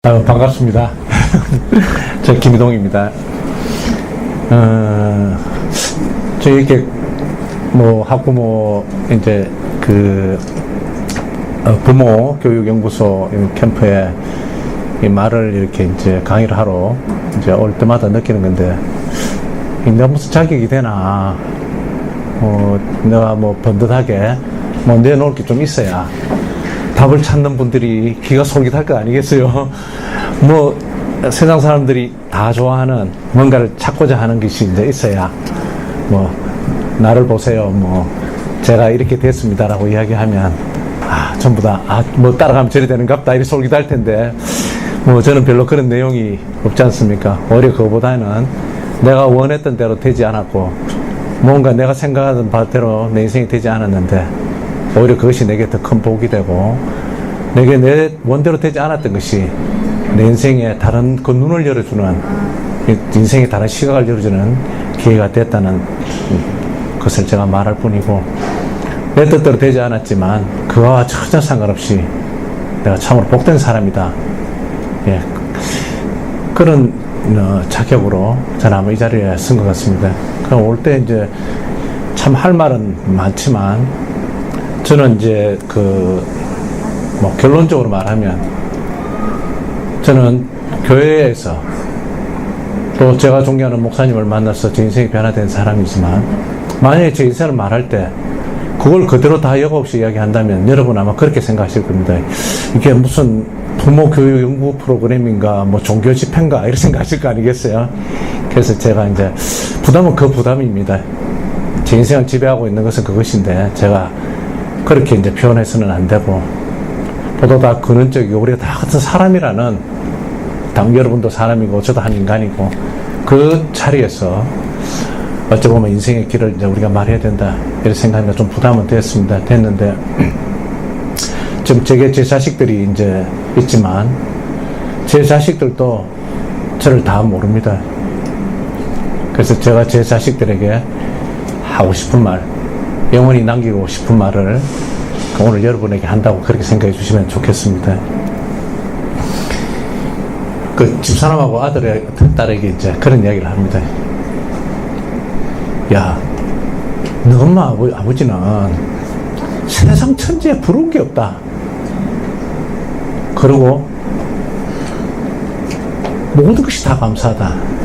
반갑습니다. 저 김희동입니다. 저 이렇게 학부모 이제 부모 교육연구소 캠프에 이 말을 이렇게 이제 강의를 하러 이제 올 때마다 느끼는 건데, 내가 무슨 자격이 되나, 내가 번듯하게 내놓을 게 좀 있어야 답을 찾는 분들이 귀가 솔깃할 거 아니겠어요? 세상 사람들이 다 좋아하는 뭔가를 찾고자 하는 것이 이제 있어야, 나를 보세요. 제가 이렇게 됐습니다라고 이야기하면, 전부 다, 따라가면 저리 되는갑다. 이렇게 솔깃할 텐데, 저는 별로 그런 내용이 없지 않습니까? 오히려 그거보다는 내가 원했던 대로 되지 않았고, 뭔가 내가 생각하던 바대로 내 인생이 되지 않았는데, 오히려 그것이 내게 더 큰 복이 되고, 내게 내 원대로 되지 않았던 것이 내 인생에 다른 그 눈을 열어주는, 인생의 다른 시각을 열어주는 기회가 됐다는 것을 제가 말할 뿐이고, 내 뜻대로 되지 않았지만 그와 전혀 상관없이 내가 참으로 복된 사람이다. 예, 그런 자격으로 저는 아마 이 자리에 쓴 것 같습니다. 그럼 올 때 이제 참 할 말은 많지만, 저는 이제 결론적으로 말하면, 저는 교회에서 또 제가 존경하는 목사님을 만나서 제 인생이 변화된 사람이지만, 만약에 제 인생을 말할 때 그걸 그대로 다 여과 없이 이야기한다면 여러분 아마 그렇게 생각하실 겁니다. 이게 무슨 부모 교육 연구 프로그램인가, 종교 집회인가, 이렇게 생각하실 거 아니겠어요? 그래서 제가 이제 부담은 그 부담입니다. 제 인생을 지배하고 있는 것은 그것인데, 제가 그렇게 이제 표현해서는 안 되고, 보다 근원적이고, 우리가 다 같은 사람이라는, 여러분도 사람이고, 저도 한 인간이고, 그 자리에서 어찌 보면 인생의 길을 이제 우리가 말해야 된다, 이렇게 생각하니까 좀 부담은 됐는데, 지금 제 자식들이 이제 있지만, 제 자식들도 저를 다 모릅니다. 그래서 제가 제 자식들에게 하고 싶은 말, 영원히 남기고 싶은 말을 오늘 여러분에게 한다고 그렇게 생각해 주시면 좋겠습니다. 집사람하고 딸에게 이제 그런 이야기를 합니다. 야, 너 엄마 아버지는 세상 천지에 부러운 게 없다. 그리고 모든 것이 다 감사하다.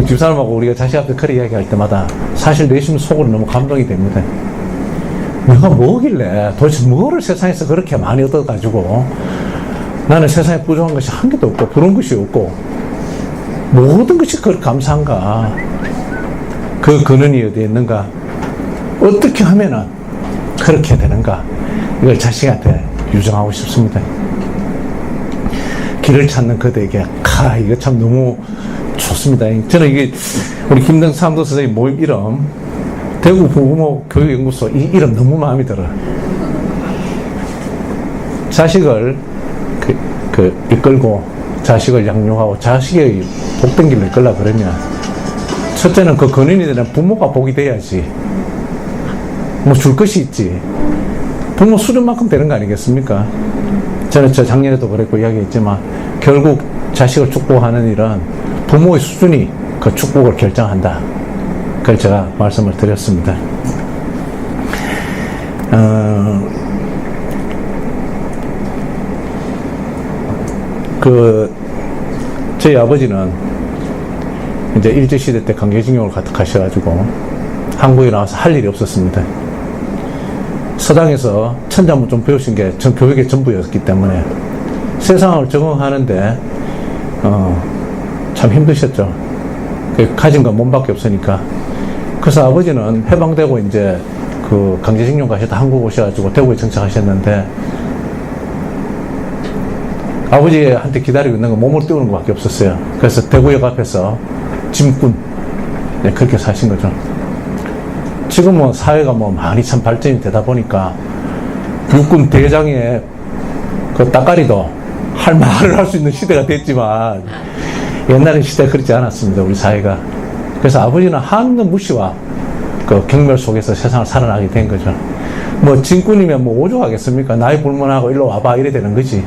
집사람하고 우리가 자식 앞에 그렇게 이야기할 때마다 사실 내심 속으로 너무 감동이 됩니다. 내가 뭐길래, 도대체 뭐를 세상에서 그렇게 많이 얻어가지고 나는 세상에 부족한 것이 한 개도 없고 부러운 것이 없고 모든 것이 그렇게 감사한가? 그 근원이 어디에 있는가? 어떻게 하면은 그렇게 되는가? 이걸 자식한테 유정하고 싶습니다. 길을 찾는 그대에게 이거 참 너무 좋습니다. 저는 이게 우리 김등삼도 선생님 모임 이름, 대구 부모 교육연구소, 이 이름 너무 마음에 들어요. 자식을 이끌고 자식을 양육하고 자식의 복된 길을 이끌라 그러면, 첫째는 그 근원이 되는 부모가 복이 돼야지. 줄 것이 있지. 부모 수준만큼 되는 거 아니겠습니까? 저는 작년에도 그랬고 이야기했지만, 결국 자식을 축복하는 일은 부모의 수준이 그 축복을 결정한다. 그걸 제가 말씀을 드렸습니다. 저희 아버지는 이제 일제시대 때 강제징용을 가셔가지고 한국에 나와서 할 일이 없었습니다. 서당에서 천자문 좀 배우신 게 전 교육의 전부였기 때문에 세상을 적응하는데 참 힘드셨죠. 가진 건 몸밖에 없으니까. 그래서 아버지는 해방되고 이제 강제징용 가셨다 한국 오셔가지고 대구에 정착하셨는데, 아버지한테 기다리고 있는 건 몸을 띄우는 것밖에 없었어요. 그래서 대구역 앞에서 짐꾼, 그렇게 사신 거죠. 지금은 사회가 많이 참 발전이 되다 보니까 육군 대장의 따까리도 할 말을 할 수 있는 시대가 됐지만, 옛날엔 시대가 그렇지 않았습니다, 우리 사회가. 그래서 아버지는 한없는 무시와 경멸 속에서 세상을 살아나게 된 거죠. 짐꾼이면 오죽하겠습니까? 나이 불문하고 일로 와봐, 이래 되는 거지.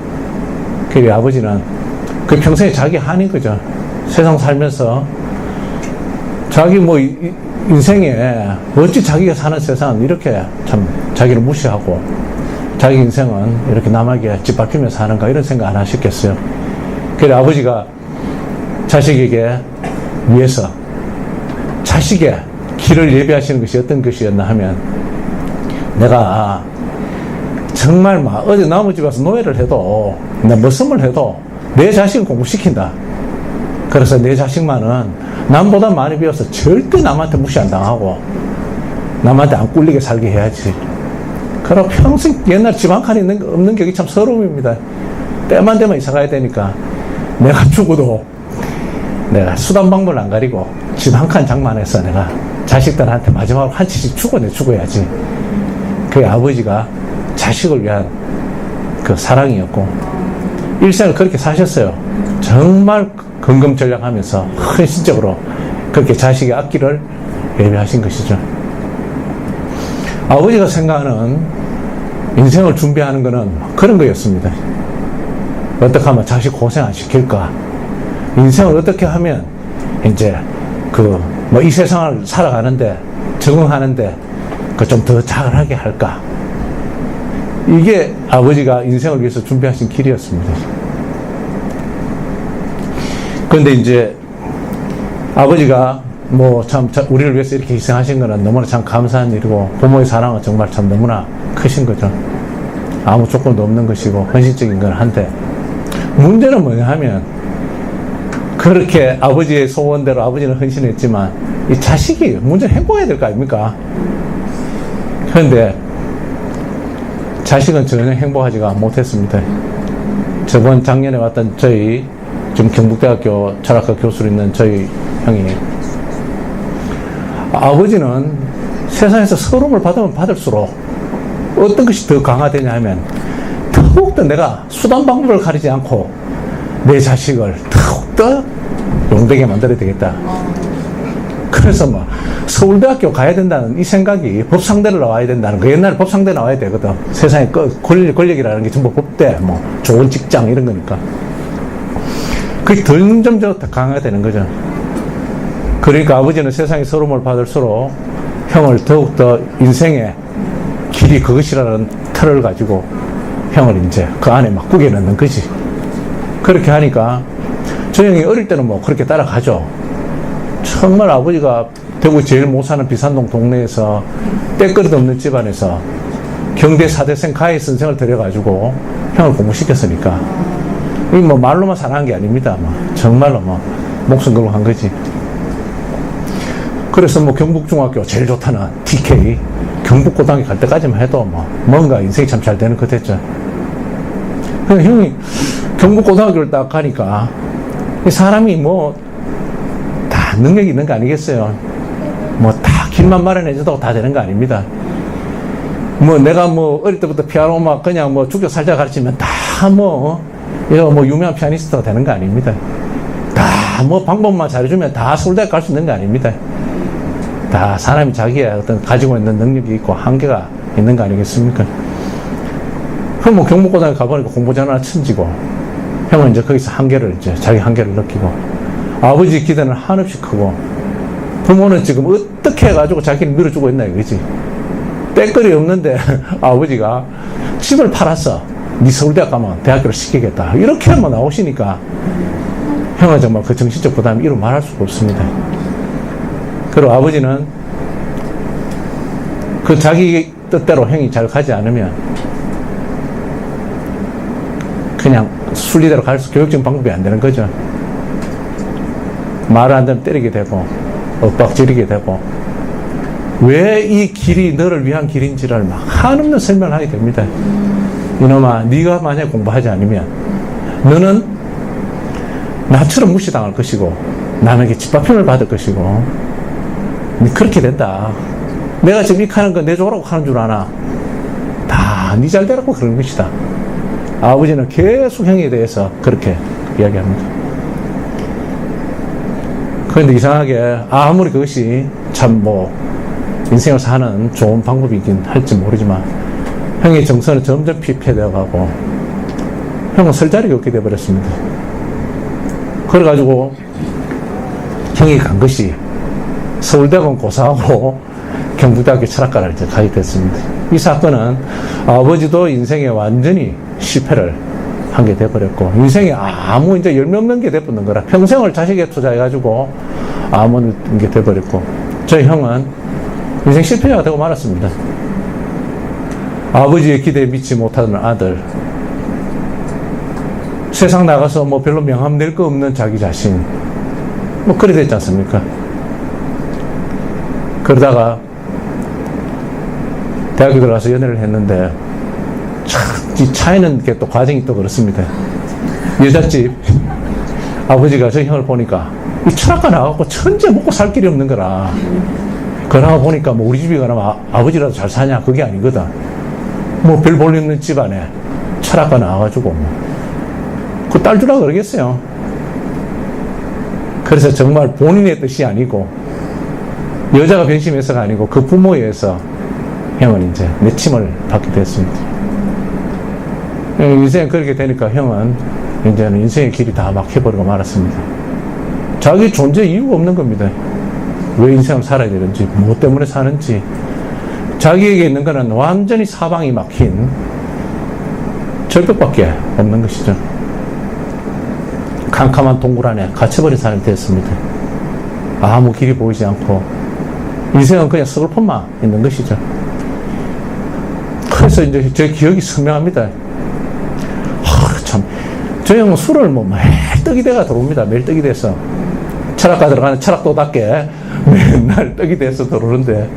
그 아버지는 그 평생에 자기 한인 거죠. 세상 살면서 자기 뭐 인생에 어찌 자기가 사는 세상은 이렇게 참 자기를 무시하고 자기 인생은 이렇게 남에게 짓밟히며 사는가 이런 생각 안 하셨겠어요. 그래서 아버지가 자식에게 위해서 자식의 길을 예비하시는 것이 어떤 것이었나 하면 내가 정말 막 어디 나무 집 와서 노예를 해도 내 머슴을 해도 내 자식을 공부시킨다. 그래서 내 자식만은 남보다 많이 배워서 절대 남한테 무시 안 당하고 남한테 안 꿀리게 살게 해야지. 그럼 평생 옛날 집 한 칸이 없는 격이 참 서러움입니다. 때만 되면 이사 가야 되니까 내가 죽어도 내가 수단 방법을 안 가리고 집 한 칸 장만해서 내가 자식들한테 마지막으로 한 치씩 죽어야지. 그 아버지가 자식을 위한 그 사랑이었고 일생을 그렇게 사셨어요. 정말 근검전략하면서 헌신적으로 그렇게 자식의 앞길을 예비하신 것이죠. 아버지가 생각하는 인생을 준비하는 것은 그런 거였습니다. 어떻게 하면 자식 고생 안 시킬까? 인생을 어떻게 하면 이제 이 세상을 살아가는데 적응하는데 좀 더 잘하게 할까? 이게 아버지가 인생을 위해서 준비하신 길이었습니다. 그런데 이제 아버지가 참 우리를 위해서 이렇게 희생하신 거는 너무나 참 감사한 일이고 부모의 사랑은 정말 참 너무나 크신 거죠. 아무 조건도 없는 것이고 헌신적인 건 한데 문제는 뭐냐 하면 그렇게 아버지의 소원대로 아버지는 헌신했지만 이 자식이 문제는 행복해야 될 거 아닙니까? 그런데 자식은 전혀 행복하지가 못했습니다. 저번 작년에 왔던 저희 지금 경북대학교 철학과 교수로 있는 저희 형이 아버지는 세상에서 서러움을 받으면 받을수록 어떤 것이 더 강화되냐 하면 더욱더 내가 수단 방법을 가리지 않고 내 자식을 더욱더 용되게 만들어야 되겠다. 그래서 서울대학교 가야 된다는 이 생각이 법상대를 나와야 된다는 거. 옛날에 법상대 나와야 되거든. 세상에 권력이라는 게 전부 법대, 좋은 직장 이런 거니까. 그게 점점 더 강화되는 거죠. 그러니까 아버지는 세상에 서러움을 받을수록 형을 더욱더 인생의 길이 그것이라는 틀을 가지고 형을 이제 그 안에 막 꾸겨 넣는 거지. 그렇게 하니까 저 형이 어릴 때는 그렇게 따라가죠. 정말 아버지가 대구 제일 못 사는 비산동 동네에서 때거리도 없는 집안에서 경대 4대생 가해 선생을 들여가지고 형을 공부시켰으니까 이 말로만 사랑한 게 아닙니다. 정말로 목숨 걸고 한 거지. 그래서 경북중학교 제일 좋다는 TK 경북고등학교 갈 때까지만 해도 뭔가 인생이 참 잘 되는 것 됐죠. 형이 경북고등학교를 딱 가니까 이 사람이 다 능력이 있는 거 아니겠어요? 다 길만 마련해줘도 다 되는 거 아닙니다. 내가 어릴 때부터 피아노 그냥 죽여 살자 가르치면 다 유명한 피아니스트가 되는 거 아닙니다. 다 방법만 잘해주면 다 서울대학 갈 수 있는 거 아닙니다. 다 사람이 자기의 어떤 가지고 있는 능력이 있고 한계가 있는 거 아니겠습니까? 그럼 경북고등학교 가보니까 공부 잘하나 천지고 형은 이제 거기서 자기 한계를 느끼고 아버지 기대는 한없이 크고 부모는 지금 어떻게 해가지고 자기를 밀어주고 있나 이거지. 때거리 없는데 아버지가 집을 팔았어. 네 서울대학 가면 대학교를 시키겠다. 이렇게 나오시니까 형은 정말 그 정신적 부담이 이루 말할 수가 없습니다. 그리고 아버지는 그 자기 뜻대로 형이 잘 가지 않으면 그냥 순리대로 교육적인 방법이 안 되는 거죠. 말을 안 되면 때리게 되고 엇박지르게 되고 왜 이 길이 너를 위한 길인지를 한없는 설명을 하게 됩니다. 이놈아, 네가 만약에 공부하지 않으면 너는 나처럼 무시당할 것이고 남에게 짓밟힘을 받을 것이고 그렇게 된다. 내가 지금 이렇게 하는 거 내 좋으라고 하는 줄 아나? 다 네 잘되라고 그런 것이다. 아버지는 계속 형에 대해서 그렇게 이야기합니다. 그런데 이상하게 아무리 그것이 참 인생을 사는 좋은 방법이긴 할지 모르지만 형의 정서는 점점 피폐되어 가고 형은 설 자리가 없게 돼버렸습니다. 그래가지고 형이 간 것이 서울대학원 고사하고 경북대학교 철학과를 이제 가게 됐습니다. 이 사건은 아버지도 인생에 완전히 실패를 한 게 돼버렸고, 인생에 아무 이제 열매 없는 게 돼버린 거라. 평생을 자식에 투자해가지고 아무 없는 게 돼버렸고, 저희 형은 인생 실패자가 되고 말았습니다. 아버지의 기대에 미치 못하는 아들, 세상 나가서 뭐 별로 명함 낼 거 없는 자기 자신, 뭐 그래 됐지 않습니까? 그러다가 대학교 들어가서 연애를 했는데, 이 차이는 게 또 과정이 또 그렇습니다. 여잣집 아버지가 저 형을 보니까 이 철학과 나가고 천재 먹고 살 길이 없는 거라. 그러고 보니까 뭐 우리 집이 그러면 아버지라도 잘 사냐, 그게 아니거든. 뭐 별 볼 있는 집안에 철학과 나와가지고 그 딸 주라 그러겠어요. 그래서 정말 본인의 뜻이 아니고 여자가 변심해서가 아니고 그 부모에 의해서 형은 이제 내침을 받게 됐습니다. 인생 그렇게 되니까 형은 이제는 인생의 길이 다 막혀버리고 말았습니다. 자기 존재 이유가 없는 겁니다. 왜 인생을 살아야 되는지, 뭐 때문에 사는지. 자기에게 있는 거는 완전히 사방이 막힌 절벽밖에 없는 것이죠. 캄캄한 동굴 안에 갇혀버린 사람이 됐습니다. 아무 길이 보이지 않고 인생은 그냥 서글픔만 있는 것이죠. 그래서 이제 제 기억이 선명합니다. 참, 저 형은 술을 뭐 매일 떡이 돼가 들어옵니다. 매일 떡이 돼서. 철학과 들어가는 철학도답게 맨날 떡이 돼서 들어오는데,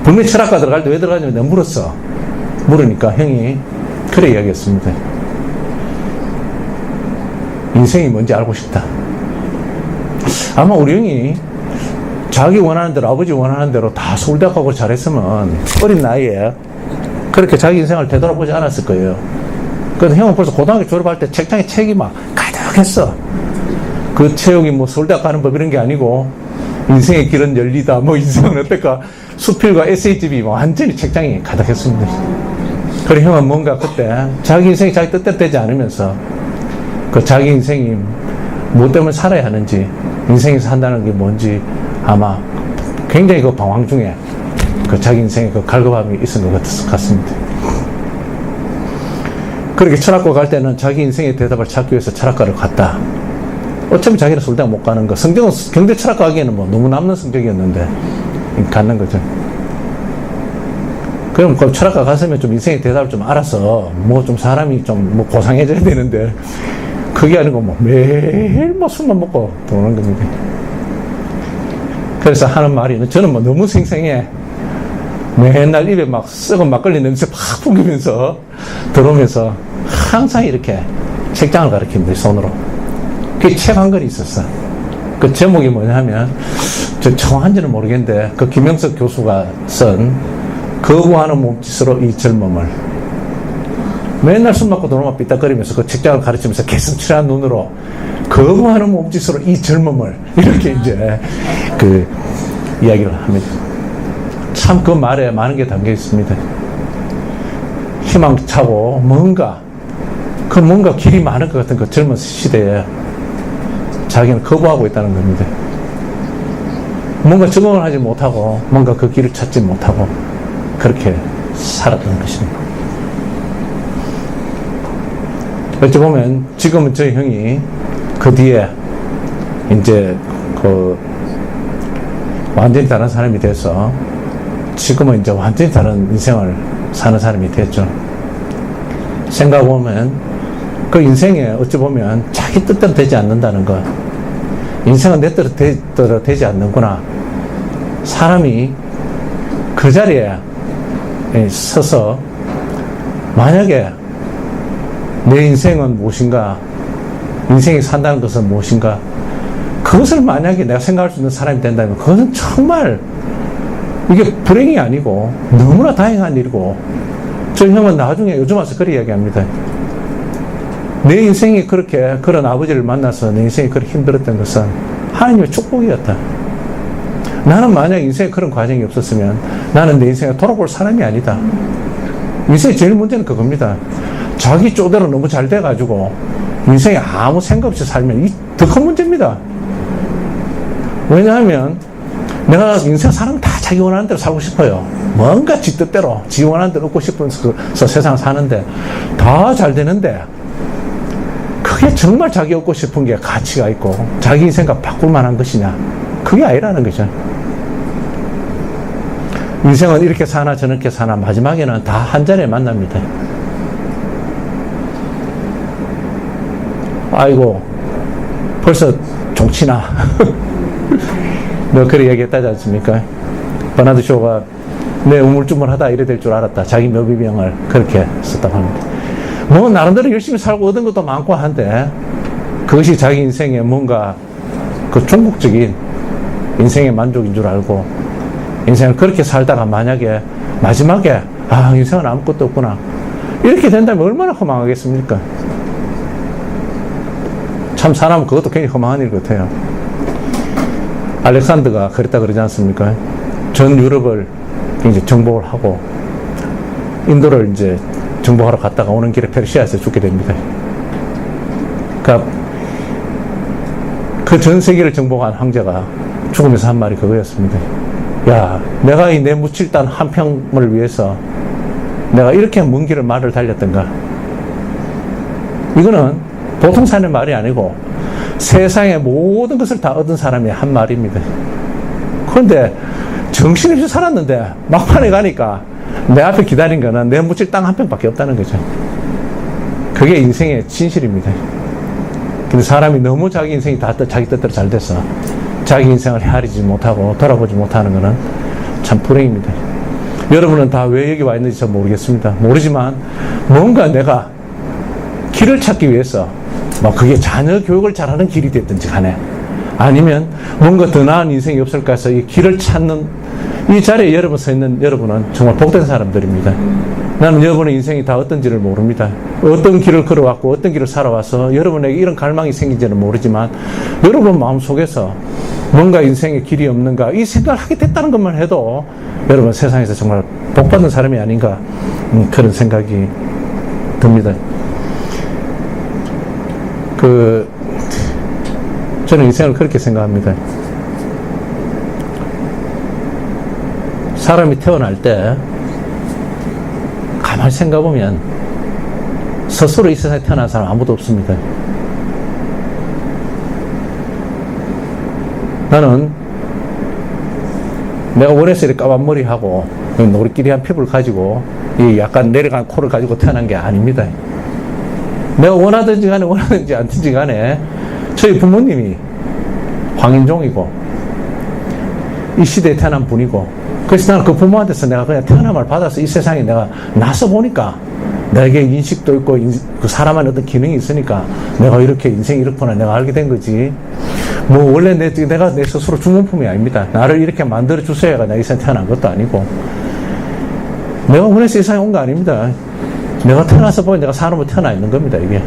분명히 철학과 들어갈 때 왜 들어가냐면 내가 물었어. 물으니까 형이 그래 이야기했습니다. 인생이 뭔지 알고 싶다. 아마 우리 형이 자기 원하는 대로, 아버지 원하는 대로 다 서울대학 가고 잘했으면 어린 나이에 그렇게 자기 인생을 되돌아보지 않았을 거예요. 그래서 형은 벌써 고등학교 졸업할 때 책장에 책이 막 가득했어. 그 체육이 뭐 서울대학 가는 법 이런 게 아니고, 인생의 길은 열리다, 뭐 인생은 어떨까, 수필과 에세이집이 완전히 책장에 가득했습니다. 그리고 형은 뭔가 그때 자기 인생이 자기 뜻대로 되지 않으면서 그 자기 인생이 뭐 때문에 살아야 하는지, 인생에서 한다는 게 뭔지 아마 굉장히 그 방황 중에 그 자기 인생의 그 갈급함이 있은 것 같습니다. 그렇게 철학과 갈 때는 자기 인생의 대답을 찾기 위해서 철학과를 갔다. 어차피 자기는 서울대학 못 가는 거. 성적은 경대 철학과 가기에는 뭐 너무 남는 성적이었는데 갔는 거죠. 그럼 그 철학과 갔으면 좀 인생의 대답을 좀 알아서 뭐 좀 사람이 좀 뭐 고상해져야 되는데, 그게 아니고 뭐 매일 뭐 술만 먹고 도는 겁니다. 그래서 하는 말이, 저는 뭐 너무 생생해. 맨날 입에 막 썩은 막걸리 냄새 팍 풍기면서 들어오면서 항상 이렇게 책장을 가리킵니다, 손으로. 그 책 한 권이 있었어. 그 제목이 뭐냐면, 저 정확한지는 모르겠는데, 그 김영석 교수가 쓴 거부하는 몸짓으로 이 젊음을. 맨날 술 먹고 들어오면 삐딱거리면서 그 책장을 가르치면서 개슴츠레한 눈으로 거부하는 몸짓으로 이 젊음을, 이렇게 이제 그 이야기를 합니다. 참 그 말에 많은 게 담겨 있습니다. 희망차고 뭔가 길이 많을 것 같은 그 젊은 시대에 자기는 거부하고 있다는 겁니다. 뭔가 적응을 하지 못하고 뭔가 그 길을 찾지 못하고 그렇게 살았던 것입니다. 어찌 보면 지금은 저희 형이 그 뒤에 이제 그 완전히 다른 사람이 돼서 지금은 이제 완전히 다른 인생을 사는 사람이 됐죠. 생각해보면 그 인생에 어찌 보면 자기 뜻대로 되지 않는다는 것, 인생은 내 뜻대로 되지 않는구나. 사람이 그 자리에 서서 만약에 내 인생은 무엇인가, 인생이 산다는 것은 무엇인가, 그것을 만약에 내가 생각할 수 있는 사람이 된다면 그것은 정말 이게 불행이 아니고 너무나 다행한 일이고, 저희 형은 나중에 요즘 와서 그렇게 이야기합니다. 내 인생이 그렇게 그런 아버지를 만나서 내 인생이 그렇게 힘들었던 것은 하나님의 축복이었다. 나는 만약 인생에 그런 과정이 없었으면 나는 내 인생에 돌아볼 사람이 아니다. 인생의 제일 문제는 그겁니다. 자기 쪼대로 너무 잘 돼가지고 인생에 아무 생각 없이 살면 이 더 큰 문제입니다. 왜냐하면 내가 인생 사람 다 자기 원하는 대로 살고 싶어요. 뭔가 지 뜻대로 지 원하는 대로 얻고 싶어서 세상 사는데 다 잘 되는데 그게 정말 자기 얻고 싶은 게 가치가 있고 자기 인생과 바꿀 만한 것이냐, 그게 아니라는 거죠. 인생은 이렇게 사나 저렇게 사나 마지막에는 다 한 자리에 만납니다. 아이고 벌써 종치나 너 그렇게 얘기했다지 않습니까? 버나드 쇼가 내 우물쭈물하다 이래 될 줄 알았다, 자기 묘비명을 그렇게 썼다고 합니다. 뭐 나름대로 열심히 살고 얻은 것도 많고 한데 그것이 자기 인생의 뭔가 그 종국적인 인생의 만족인 줄 알고 인생을 그렇게 살다가 만약에 마지막에 인생은 아무것도 없구나 이렇게 된다면 얼마나 허망하겠습니까? 참 사람은 그것도 굉장히 허망한 일 같아요. 알렉산더가 그랬다 그러지 않습니까? 전 유럽을 이제 정복을 하고 인도를 이제 정복하러 갔다가 오는 길에 페르시아에서 죽게 됩니다. 그러니까 그 전 세계를 정복한 황제가 죽으면서 한 말이 그거였습니다. 야, 내가 이 내 묻힐단 한 평을 위해서 내가 이렇게 먼 길을 말을 달렸던가. 이거는 보통 사는 말이 아니고 세상의 모든 것을 다 얻은 사람의 한 말입니다. 그런데 정신없이 살았는데 막판에 가니까 내 앞에 기다린 거는 내 묻힐 땅 한 평밖에 없다는 거죠. 그게 인생의 진실입니다. 근데 사람이 너무 자기 인생이 다 자기 뜻대로 잘 돼서 자기 인생을 헤아리지 못하고 돌아보지 못하는 거는 참 불행입니다. 여러분은 다 왜 여기 와 있는지 전 모르겠습니다. 모르지만 뭔가 내가 길을 찾기 위해서 그게 자녀 교육을 잘하는 길이 됐든지 간에 아니면 뭔가 더 나은 인생이 없을까 해서 이 길을 찾는 이 자리에 여러분 서 있는 여러분은 정말 복된 사람들입니다. 나는 여러분의 인생이 다 어떤지를 모릅니다. 어떤 길을 걸어왔고 어떤 길을 살아와서 여러분에게 이런 갈망이 생긴지는 모르지만 여러분 마음속에서 뭔가 인생의 길이 없는가 이 생각을 하게 됐다는 것만 해도 여러분 세상에서 정말 복받은 사람이 아닌가 그런 생각이 듭니다. 저는 인생을 그렇게 생각합니다. 사람이 태어날 때 가만히 생각해보면 스스로 이 세상에 태어난 사람 아무도 없습니다. 나는 내가 원해서 이렇게 까만 머리하고 노리끼리한 피부를 가지고 이 약간 내려간 코를 가지고 태어난 게 아닙니다. 내가 원하든지 간에 원하든지 않든지 간에 저희 부모님이 황인종이고 이 시대에 태어난 분이고 그래서 나는 그 부모한테서 내가 그냥 태어남을 받아서 이 세상에 내가 나서 보니까 내게 인식도 있고 그 사람한테 어떤 기능이 있으니까 내가 이렇게 인생이 이렇구나 내가 알게 된 거지. 뭐 원래 내가 내 스스로 주문품이 아닙니다. 나를 이렇게 만들어 주셔야 내가 이 세상에 태어난 것도 아니고 내가 원해서 이 세상에 온 거 아닙니다. 내가 태어나서 보니 내가 사람으로 태어나 있는 겁니다, 이게.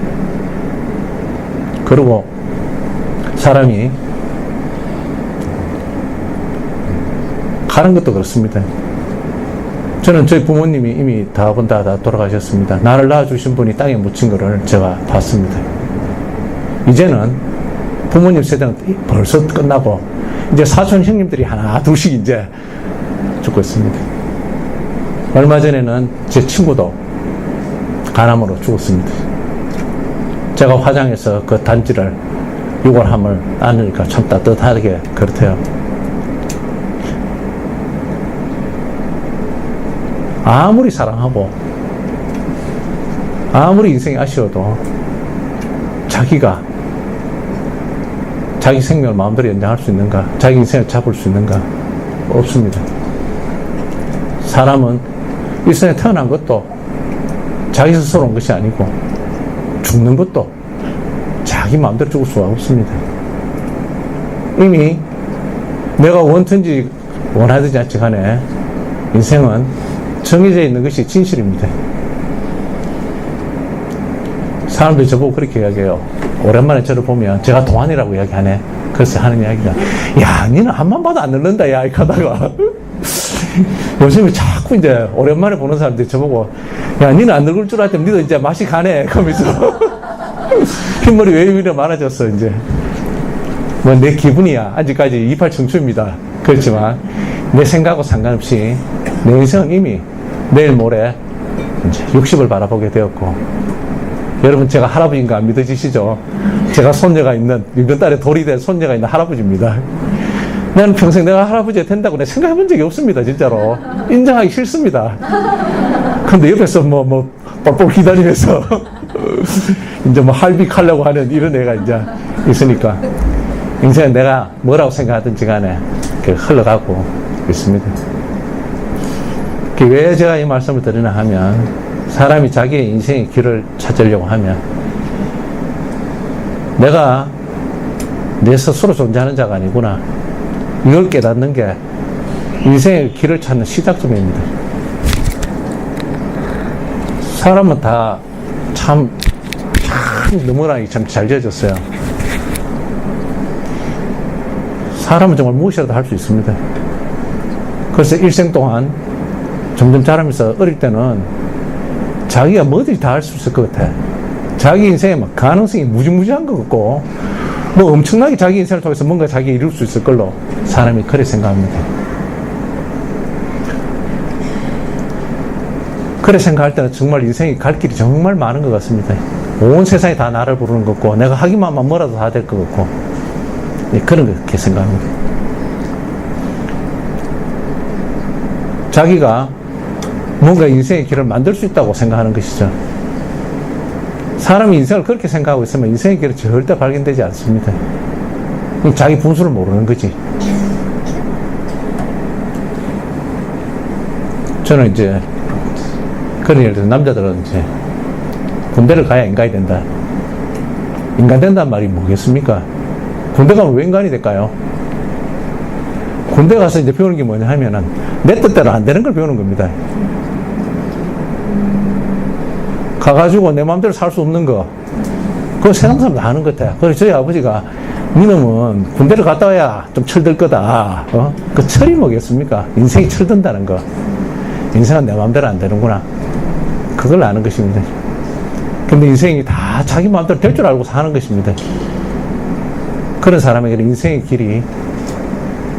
그리고 사람이 가는 것도 그렇습니다. 저는 저희 부모님이 이미 다 돌아가셨습니다. 나를 낳아주신 분이 땅에 묻힌 거를 제가 봤습니다. 이제는 부모님 세대는 벌써 끝나고 이제 사촌 형님들이 하나 둘씩 이제 죽고 있습니다. 얼마 전에는 제 친구도 간암으로 죽었습니다. 제가 화장해서 그 단지를 유골함을 안으니까 참 따뜻하게 그렇대요. 아무리 사랑하고 아무리 인생이 아쉬워도 자기가 자기 생명을 마음대로 연장할 수 있는가, 자기 인생을 잡을 수 있는가? 없습니다. 사람은 이 세상에 태어난 것도 자기 스스로 온 것이 아니고 죽는 것도 자기 마음대로 죽을 수가 없습니다. 이미 내가 원하든지 원하든지 않지 간에 인생은 정해져 있는 것이 진실입니다. 사람들이 저보고 그렇게 이야기해요. 오랜만에 저를 보면 제가 동안이라고 이야기하네. 그래서 하는 이야기가 야 니는 앞만 봐도 안 늙는다 야 이렇게 하다가 요즘에 자꾸 이제 오랜만에 보는 사람들이 저보고, 야, 니는 안 늙을 줄 알았더니 니도 이제 맛이 가네. 그러면서. 흰머리 왜 이렇게 많아졌어, 이제. 뭐 내 기분이야. 아직까지 28 청춘입니다. 그렇지만, 내 생각하고 상관없이 내 인생은 이미 내일 모레 이제 60을 바라보게 되었고, 여러분 제가 할아버지인가 안 믿어지시죠? 제가 손녀가 있는, 이번 달에 돌이 된 손녀가 있는 할아버지입니다. 나는 평생 내가 할아버지가 된다고 내가 생각해 본 적이 없습니다, 진짜로. 인정하기 싫습니다. 근데 옆에서 뻘뻘 기다리면서, 이제 할비하려고 하는 이런 애가 이제 있으니까, 인생은 내가 뭐라고 생각하든지 간에 흘러가고 있습니다. 왜 제가 이 말씀을 드리나 하면, 사람이 자기의 인생의 길을 찾으려고 하면, 내가 내 스스로 존재하는 자가 아니구나. 이걸 깨닫는 게 인생의 길을 찾는 시작점입니다. 사람은 다 참 너무나 참 잘 지어졌어요. 사람은 정말 무엇이라도 할 수 있습니다. 그래서 일생 동안 점점 자라면서 어릴 때는 자기가 뭐든지 다 할 수 있을 것 같아. 자기 인생에 막 가능성이 무지무지한 것 같고, 뭐 엄청나게 자기 인생을 통해서 뭔가 자기 이룰 수 있을 걸로 사람이 그래 생각합니다. 그래 생각할 때는 정말 인생이 갈 길이 정말 많은 것 같습니다. 온 세상이 다 나를 부르는 것 같고, 내가 하기만 하면 뭐라도 다 될 것 같고, 그런 거 그렇게 생각합니다. 자기가 뭔가 인생의 길을 만들 수 있다고 생각하는 것이죠. 사람이 인생을 그렇게 생각하고 있으면 인생의 길은 절대 발견되지 않습니다. 자기 분수를 모르는 거지. 저는 이제 그런 예를 들어 남자들은 이제 군대를 가야 인간이 된다. 인간 된다는 말이 뭐겠습니까? 군대 가면 왜 인간이 될까요? 군대 가서 이제 배우는 게 뭐냐 하면은 내 뜻대로 안 되는 걸 배우는 겁니다. 가가지고 내 마음대로 살 수 없는 거, 그거 세상 사람 다 아는 것 같아요. 그래서 저희 아버지가, 니놈은 군대를 갔다 와야 좀 철들 거다. 그 철이 뭐겠습니까? 인생이 철든다는 거. 인생은 내 마음대로 안 되는구나. 그걸 아는 것입니다. 근데 인생이 다 자기 마음대로 될 줄 알고 사는 것입니다. 그런 사람에게는 인생의 길이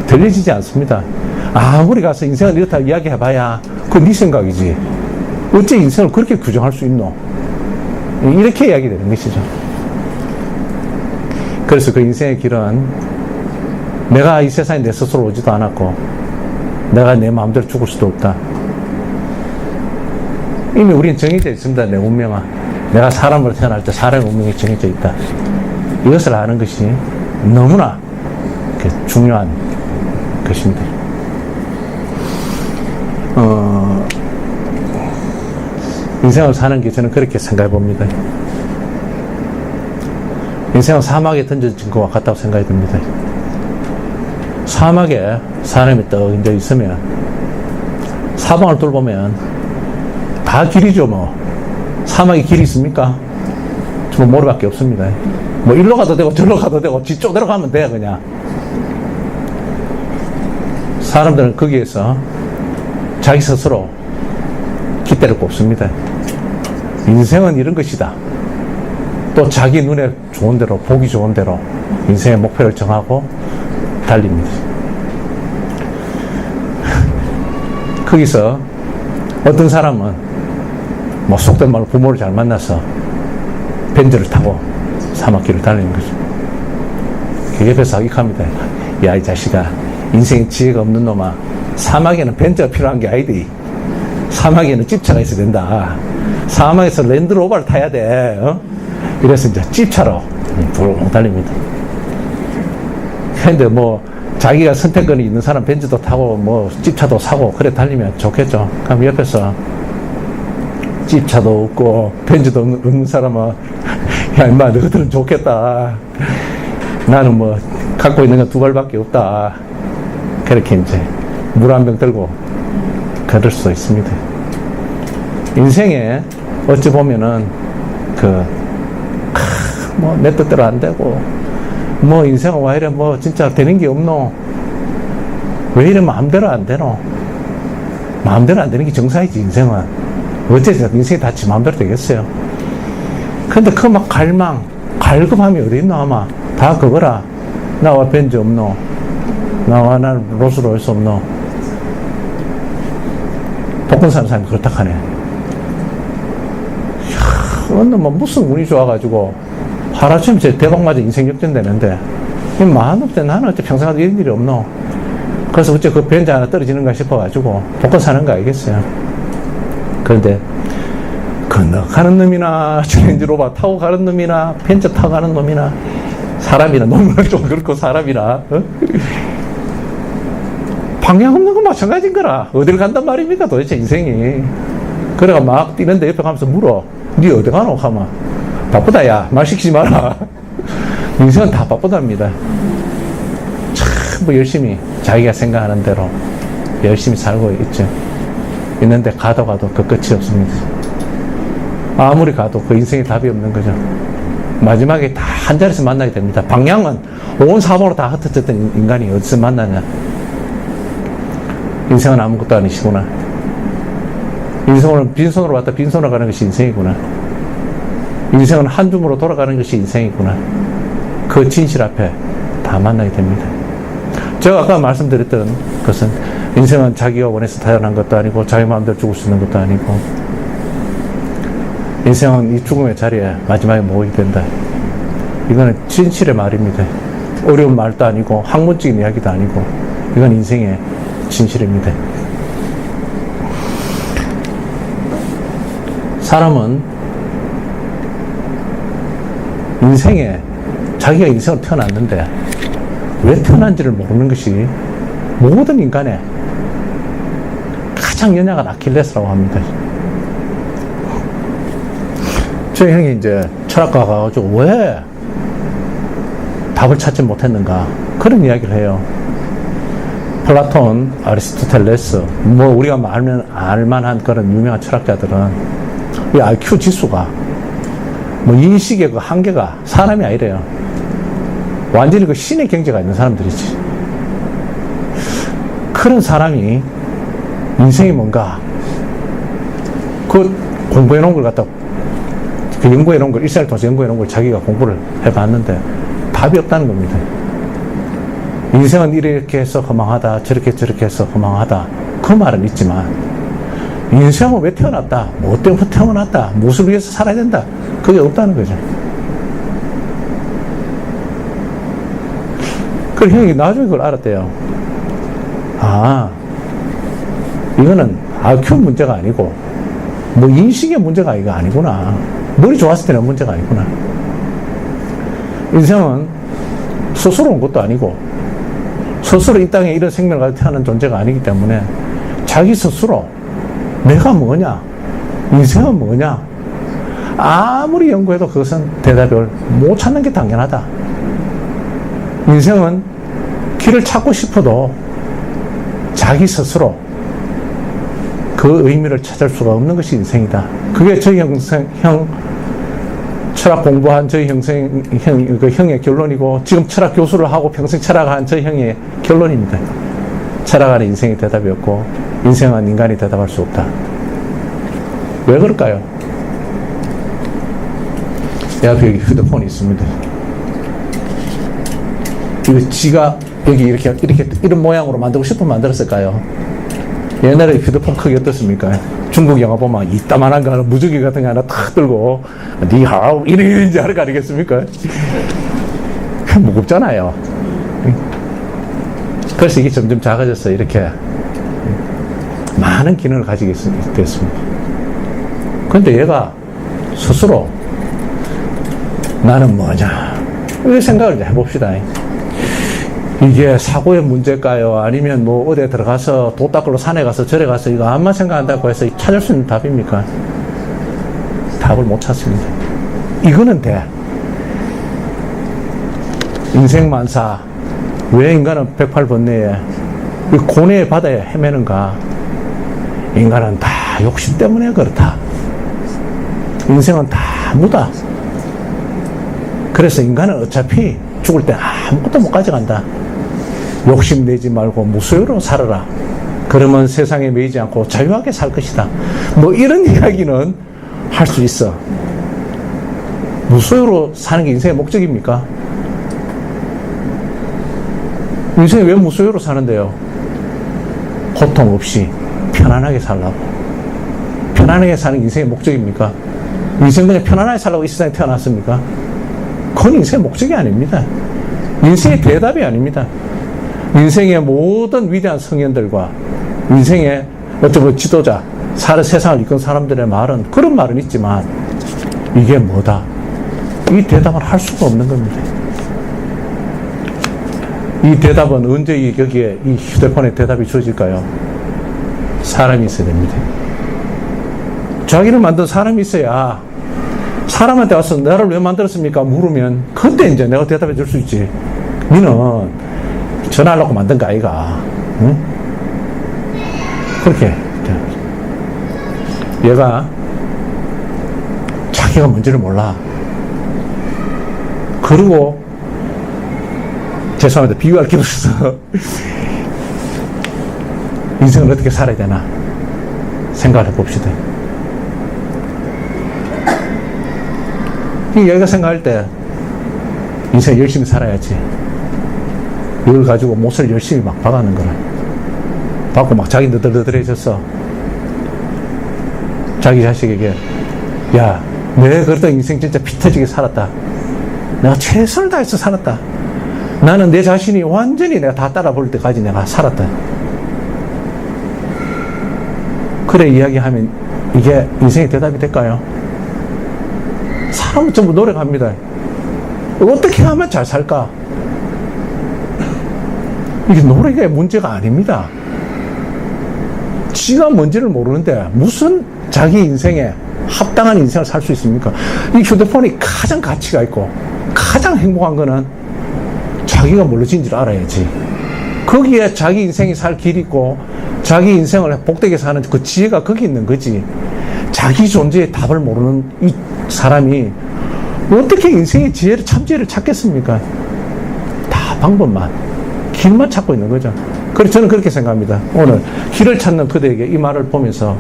들려지지 않습니다. 아무리 가서 인생을 이렇다 이야기해봐야 그건 네 생각이지. 어째 인생을 그렇게 규정할 수 있노? 이렇게 이야기되는 것이죠. 그래서 그 인생의 길은 내가 이 세상에 내 스스로 오지도 않았고, 내가 내 마음대로 죽을 수도 없다. 이미 우리는 정해져 있습니다. 내 운명은. 내가 사람으로 태어날 때 사람의 운명이 정해져 있다. 이것을 아는 것이 너무나 중요한 것입니다. 인생을 사는 게 저는 그렇게 생각해 봅니다. 인생은 사막에 던져진 것과 같다고 생각이 듭니다. 사막에 사람이 떡 이제 있으면 사방을 돌보면 다 길이죠. 뭐 사막에 길이 있습니까? 정말 모래밖에 없습니다. 뭐 일로 가도 되고 저로 가도 되고 뒤쪽으로 가면 돼. 그냥 사람들은 거기에서 자기 스스로 깃대를 꼽습니다. 인생은 이런 것이다. 또 자기 눈에 좋은 대로, 보기 좋은 대로 인생의 목표를 정하고 달립니다. 거기서 어떤 사람은 뭐 속된 말로 부모를 잘 만나서 벤츠를 타고 사막길을 달리는 거죠. 그 옆에서 하익합니다. 야, 이 자식아, 인생에 지혜가 없는 놈아, 사막에는 벤츠가 필요한 게 아니지. 사막에는 집차가 있어야 된다. 사막에서 랜드로버를 타야 돼. 이래서 이제 집차로 붕 달립니다. 근데 뭐 자기가 선택권이 있는 사람 벤츠도 타고 뭐 집차도 사고 그래 달리면 좋겠죠. 그럼 옆에서 집차도 없고 벤츠도 없는 사람은 야 임마 너희들은 좋겠다. 나는 뭐 갖고 있는 건 두 발밖에 없다. 그렇게 이제 물 한 병 들고 걸을 수 있습니다. 인생에 어찌 보면은 뭐 내 뜻대로 안 되고 뭐 인생은 왜 이래 뭐 진짜 되는 게 없노? 왜 이래 마음대로 안 되노? 마음대로 안 되는 게 정상이지, 인생은. 어째서 인생이 다 지 마음대로 되겠어요. 근데 그 막 갈망, 갈급함이 어디 있노, 아마. 다 그거라. 나와 벤츠 없노? 나와 난 롤스로이스 없노? 복권 사는 사람이 그렇다 하네. 어느 뭐 무슨 운이 좋아가지고 하루아침에 대박 맞아 인생 역전되는데 마음 없대. 나는 어째 평생 하도 이런 일이 없노? 그래서 어째 그 벤츠 하나 떨어지는가 싶어가지고 복권 사는 거 알겠어요. 그런데 건너가는 놈이나 챌린지로버 타고 가는 놈이나 벤츠 타고 가는 놈이나 사람이나 놈은 좀 그렇고 사람이나 방향 없는 건 마찬가지인 거라. 어딜 간단 말입니까 도대체 인생이. 그래가 막 뛰는데 옆에 가면서 물어. 니 어디 가노? 하면 바쁘다 야 말 시키지 마라. 인생은 다 바쁘답니다. 참 열심히 자기가 생각하는 대로 열심히 살고 있죠. 있는데 가도 그 끝이 없습니다. 아무리 가도 그 인생에 답이 없는 거죠. 마지막에 다 한 자리에서 만나게 됩니다. 방향은 온 사방으로 다 흩어졌던 인간이 어디서 만나냐. 인생은 아무것도 아니시구나. 인생은 빈손으로 왔다 빈손으로 가는 것이 인생이구나. 인생은 한 줌으로 돌아가는 것이 인생이구나. 그 진실 앞에 다 만나게 됩니다. 제가 아까 말씀드렸던 것은 인생은 자기가 원해서 태어난 것도 아니고 자기 마음대로 죽을 수 있는 것도 아니고 인생은 이 죽음의 자리에 마지막에 모이게 된다. 이거는 진실의 말입니다. 어려운 말도 아니고 학문적인 이야기도 아니고 이건 인생의 진실입니다. 사람은 인생에 자기가 인생으로 태어났는데 왜 태어난지를 모르는 것이 모든 인간의 가장 연약한 아킬레스라고 합니다. 저희 형이 이제 철학과 가가지고 왜 답을 찾지 못했는가 그런 이야기를 해요. 플라톤, 아리스토텔레스, 뭐 우리가 알만한 그런 유명한 철학자들은 이 IQ 지수가 뭐 인식의 그 한계가 사람이 아니래요. 완전히 그 신의 경제가 있는 사람들이지. 그런 사람이 인생이 뭔가 그 공부해 놓은 걸 갖다 그 연구해 놓은 걸 일생을 통해서 연구해 놓은 걸 자기가 공부를 해봤는데 답이 없다는 겁니다. 인생은 이렇게 해서 허망하다 저렇게 해서 허망하다 그 말은 있지만 인생은 왜 태어났다 뭐 때문에 태어났다 무엇을 위해서 살아야 된다 그게 없다는 거죠. 그래서 형이 나중에 그걸 알았대요. 아 이거는 IQ 문제가 아니고 뭐 인식의 문제가 이거 아니구나. 머리 좋았을 때는 문제가 아니구나. 인생은 스스로 온 것도 아니고 스스로 이 땅에 이런 생명을 가지고 태어난 존재가 아니기 때문에 자기 스스로 내가 뭐냐 인생은 뭐냐 아무리 연구해도 그것은 대답을 못 찾는 게 당연하다. 인생은 길을 찾고 싶어도 자기 스스로 그 의미를 찾을 수가 없는 것이 인생이다. 그게 저희 형 철학 공부한 저희 형의 결론이고 지금 철학 교수를 하고 평생 철학한 저희 형의 결론입니다. 철학하는 인생의 대답이 없고 인생은 인간이 대답할 수 없다. 왜 그럴까요? 내 앞에 여기 휴대폰이 있습니다. 이거 지가 여기 이렇게 이런 모양으로 만들고 싶으면 만들었을까요? 옛날에 휴대폰 크기 어떻습니까? 중국 영화 보면 이따만한 거 하나 무전기 같은 거 하나 탁 들고 니하오 이런지 하는 거 아니겠습니까? 무겁잖아요. 그래서 이게 점점 작아져서 이렇게 많은 기능을 가지게 됐습니다. 그런데 얘가 스스로 나는 뭐냐 이 생각을 해봅시다. 이게 사고의 문제일까요? 아니면 뭐 어디에 들어가서 도 닦으러 산에 가서 절에 가서 이거 암만 생각한다고 해서 찾을 수 있는 답입니까? 답을 못 찾습니다. 이거는 돼. 인생만사 왜 인간은 108번뇌에 이 고뇌의 바다에 헤매는가? 인간은 다 욕심 때문에 그렇다. 인생은 다 무다. 그래서 인간은 어차피 죽을 때 아무것도 못 가져간다. 욕심내지 말고 무소유로 살아라. 그러면 세상에 매이지 않고 자유하게 살 것이다. 뭐 이런 이야기는 할 수 있어. 무소유로 사는 게 인생의 목적입니까? 인생이 왜 무소유로 사는데요? 고통 없이 편안하게 살라고. 편안하게 사는 게 인생의 목적입니까? 인생 그냥 편안하게 살라고 이 세상에 태어났습니까? 그건 인생의 목적이 아닙니다. 인생의 대답이 아닙니다. 인생의 모든 위대한 성현들과 인생의 어쩌면 지도자, 세상을 이끈 사람들의 말은 그런 말은 있지만 이게 뭐다? 이 대답을 할 수가 없는 겁니다. 이 대답은 언제 여기에 이 휴대폰에 대답이 주어질까요? 사람이 있어야 됩니다. 자기를 만든 사람이 있어야 사람한테 와서 나를 왜 만들었습니까? 물으면 그때 이제 내가 대답해 줄 수 있지. 니는 전화하려고 만든 거 아이가? 응? 그렇게 얘가 자기가 뭔지를 몰라. 그리고 죄송합니다. 비유할 게 없어서 인생을 어떻게 살아야 되나 생각을 해봅시다. 얘가 생각할 때 인생 열심히 살아야지. 이걸 가지고 못을 열심히 막 박아는 거라. 받고 막 자기 너덜너덜해졌어. 자기 자식에게 야, 내가 그러던 인생 진짜 피 터지게 살았다. 내가 최선을 다해서 살았다. 나는 내 자신이 완전히 내가 다 따라볼 때까지 내가 살았다. 그래 이야기하면 이게 인생의 대답이 될까요? 사람은 전부 노력합니다. 어떻게 하면 잘 살까? 이게 노력의 문제가 아닙니다. 지가 뭔지를 모르는데 무슨 자기 인생에 합당한 인생을 살 수 있습니까? 이 휴대폰이 가장 가치가 있고 가장 행복한 거는 자기가 뭘로 지은지를 알아야지. 거기에 자기 인생이 살 길이 있고 자기 인생을 복되게 사는 그 지혜가 거기 있는 거지. 자기 존재의 답을 모르는 이 사람이 어떻게 인생의 지혜를, 참지혜를 찾겠습니까? 다 방법만, 길만 찾고 있는 거죠. 그래서 저는 그렇게 생각합니다. 오늘 길을 찾는 그대에게 이 말을 보면서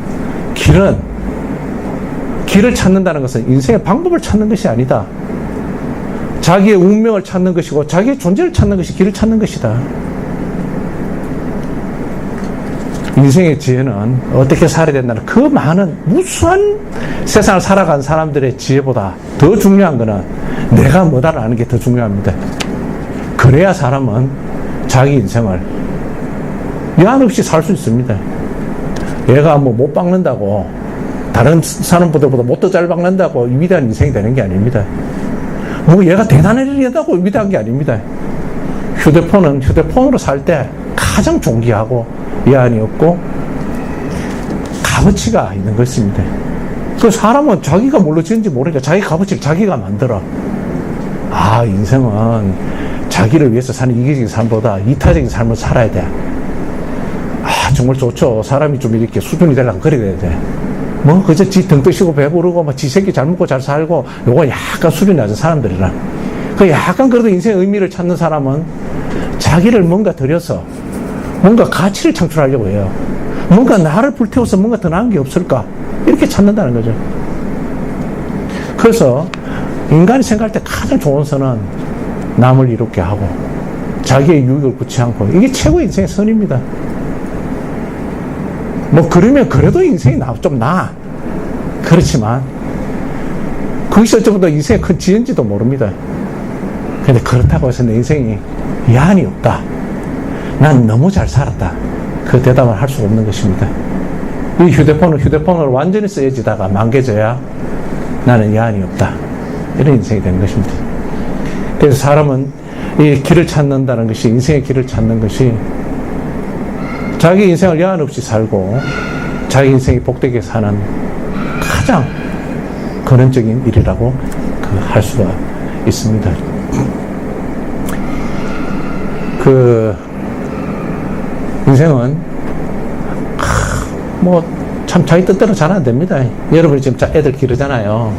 길을 찾는다는 것은 인생의 방법을 찾는 것이 아니다. 자기의 운명을 찾는 것이고 자기의 존재를 찾는 것이 길을 찾는 것이다. 인생의 지혜는 어떻게 살아야 된다는 그 많은 무수한 세상을 살아간 사람들의 지혜보다 더 중요한 것은 내가 뭐다를 아는 게 더 중요합니다. 그래야 사람은 자기 인생을 미안 없이 살 수 있습니다. 얘가 뭐 못 박는다고 다른 사람보다 못 더 잘 박는다고 위대한 인생이 되는 게 아닙니다. 뭐 얘가 대단하다고 위대한 게 아닙니다. 휴대폰은 휴대폰으로 살 때 가장 존귀하고 예한이 없고 값어치가 있는 것입니다. 그 사람은 자기가 뭘로 지은지 모르니까 자기 값어치를 자기가 만들어. 아, 인생은 자기를 위해서 사는 이기적인 삶보다 이타적인 삶을 살아야 돼. 아, 정말 좋죠. 사람이 좀 이렇게 수준이 되려면 그래야 돼. 뭐 그저 지 등 뜨시고 배부르고 뭐 지 새끼 잘 먹고 잘 살고 요거 약간 수준이 낮은 사람들이라. 그 약간 그래도 인생의 의미를 찾는 사람은 자기를 뭔가 들여서 뭔가 가치를 창출하려고 해요. 뭔가 나를 불태워서 뭔가 더 나은 게 없을까? 이렇게 찾는다는 거죠. 그래서 인간이 생각할 때 가장 좋은 선은 남을 이롭게 하고 자기의 유익을 구치 않고 이게 최고의 인생의 선입니다. 뭐 그러면 그래도 인생이 좀 나아. 그렇지만 그것이 어쩌면 인생의 큰 지혜인지도 모릅니다. 근데 그렇다고 해서 내 인생이 야한이 없다. 난 너무 잘 살았다. 그 대답을 할 수가 없는 것입니다. 이 휴대폰으로 완전히 쓰여지다가 망개져야 나는 야한이 없다. 이런 인생이 되는 것입니다. 그래서 사람은 이 길을 찾는다는 것이, 인생의 길을 찾는 것이 자기 인생을 야한 없이 살고 자기 인생이 복되게 사는 가장 근원적인 일이라고 할 수가 있습니다. 인생은 뭐 참 자기 뜻대로 잘 안 됩니다. 여러분이 지금 애들 기르잖아요.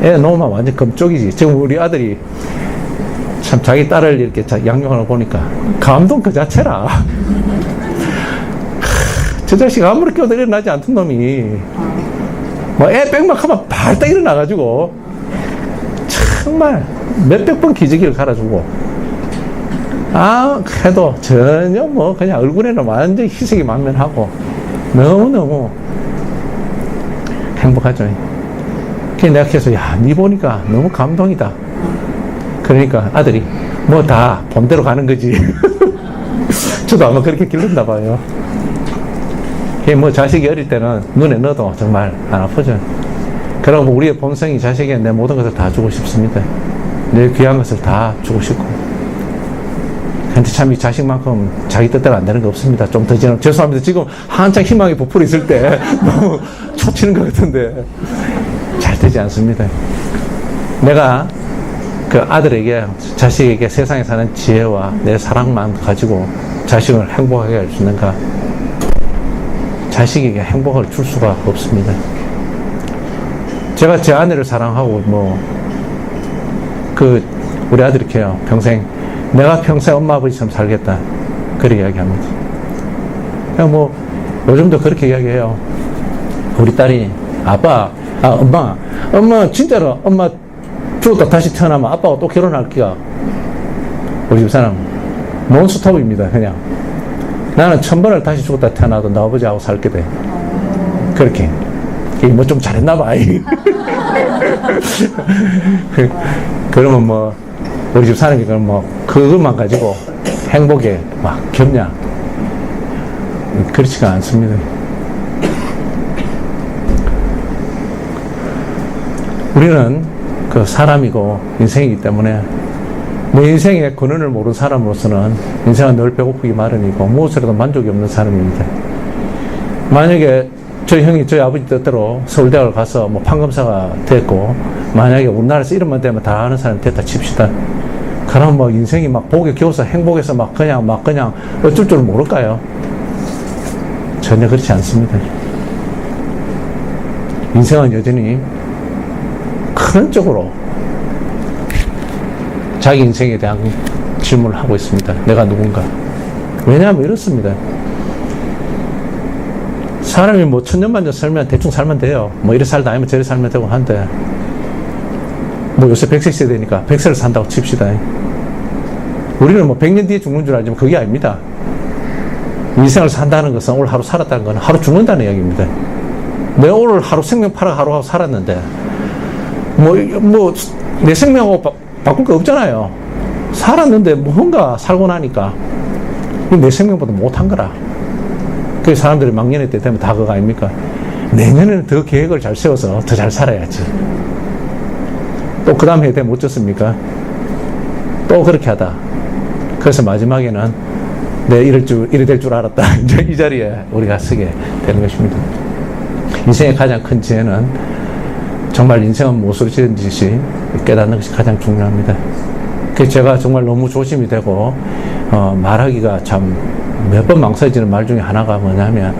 애 놓으면 완전 금쪽이지. 지금 우리 아들이 참 자기 딸을 이렇게 양육하는 거 보니까 감동 그 자체라. 저 자식 아무리 깨워도 일어나지 않던 놈이 뭐 애 빽막하면 발딱 일어나가지고 정말 몇백 번 기저귀를 갈아주고 해도 전혀 뭐 그냥 얼굴에는 완전히 희색이 만면하고 너무너무 행복하죠. 그래서 내가 계속 니 보니까 너무 감동이다. 그러니까 아들이 뭐 다 본대로 가는 거지. 저도 아마 그렇게 길렀나 봐요. 뭐 자식이 어릴 때는 눈에 넣어도 정말 안 아프죠. 그러고 우리의 본성이 자식에게 내 모든 것을 다 주고 싶습니다. 내 귀한 것을 다 주고 싶고. 근데 참 이 자식만큼 자기 뜻대로 안 되는 거 없습니다. 좀 더 죄송합니다. 지금 한창 희망이 부풀어 있을 때 너무 초치는 것 같은데 잘 되지 않습니다. 내가 그 아들에게, 자식에게 세상에 사는 지혜와 내 사랑만 가지고 자식을 행복하게 할 수 있는가? 자식에게 행복을 줄 수가 없습니다. 제가 제 아내를 사랑하고 우리 아들이 이렇게요. 평생 내가 평생 엄마 아버지처럼 살겠다. 그렇게 이야기합니다. 그냥 요즘도 그렇게 이야기해요. 우리 딸이 엄마 진짜로 엄마 죽었다 다시 태어나면 아빠가 또 결혼할 끼야. 우리 집사람 논스톱입니다. 그냥 나는 1000번을 다시 죽었다 태어나도 너 아버지하고 살게 돼. 그렇게 좀 잘했나 봐. 그러면 우리 집사람이 그것만 가지고 행복에 막 겹냐? 그렇지가 않습니다. 우리는 그 사람이고 인생이기 때문에 내 인생의 근원을 모르는 사람으로서는 인생은 늘 배고프기 마련이고 무엇으로도 만족이 없는 사람입니다. 만약에 저희 형이 저희 아버지 뜻대로 서울대학을 가서 판검사가 됐고 만약에 우리나라에서 이름만 되면 다 아는 사람이 됐다 칩시다. 그럼 인생이 복에 겨워서 행복해서 그냥 어쩔 줄 모를까요? 전혀 그렇지 않습니다. 인생은 여전히 그런 쪽으로 자기 인생에 대한 질문을 하고 있습니다. 내가 누군가. 왜냐하면 이렇습니다. 사람이 1000년만년 살면 대충 살면 돼요. 이래 살다 아니면 저래 살면 되고 한데 요새 100세 시대니까 100세를 산다고 칩시다. 우리는 100년 뒤에 죽는 줄 알지만 그게 아닙니다. 인생을 산다는 것은 오늘 하루 살았다는 것은 하루 죽는다는 이야기입니다. 내가 오늘 하루 생명 팔아 하루하고 살았는데 내 생명하고 바꿀 거 없잖아요. 살았는데 뭔가 살고 나니까 내 생명보다 못한 거라. 그래서 사람들이 망년회 때 되면 다 그거 아닙니까? 내년에는 더 계획을 잘 세워서 더 잘 살아야지. 또 그 다음 해에 되면 어쩌습니까? 또 그렇게 하다. 그래서 마지막에는 이래 될 줄 알았다. 이제 이 자리에 우리가 서게 되는 것입니다. 인생의 가장 큰 지혜는 정말 인생은 무엇으로 지은 짓이 깨닫는 것이 가장 중요합니다. 그래서 제가 정말 너무 조심이 되고 말하기가 참 몇 번 망설여지는 말 중에 하나가 뭐냐면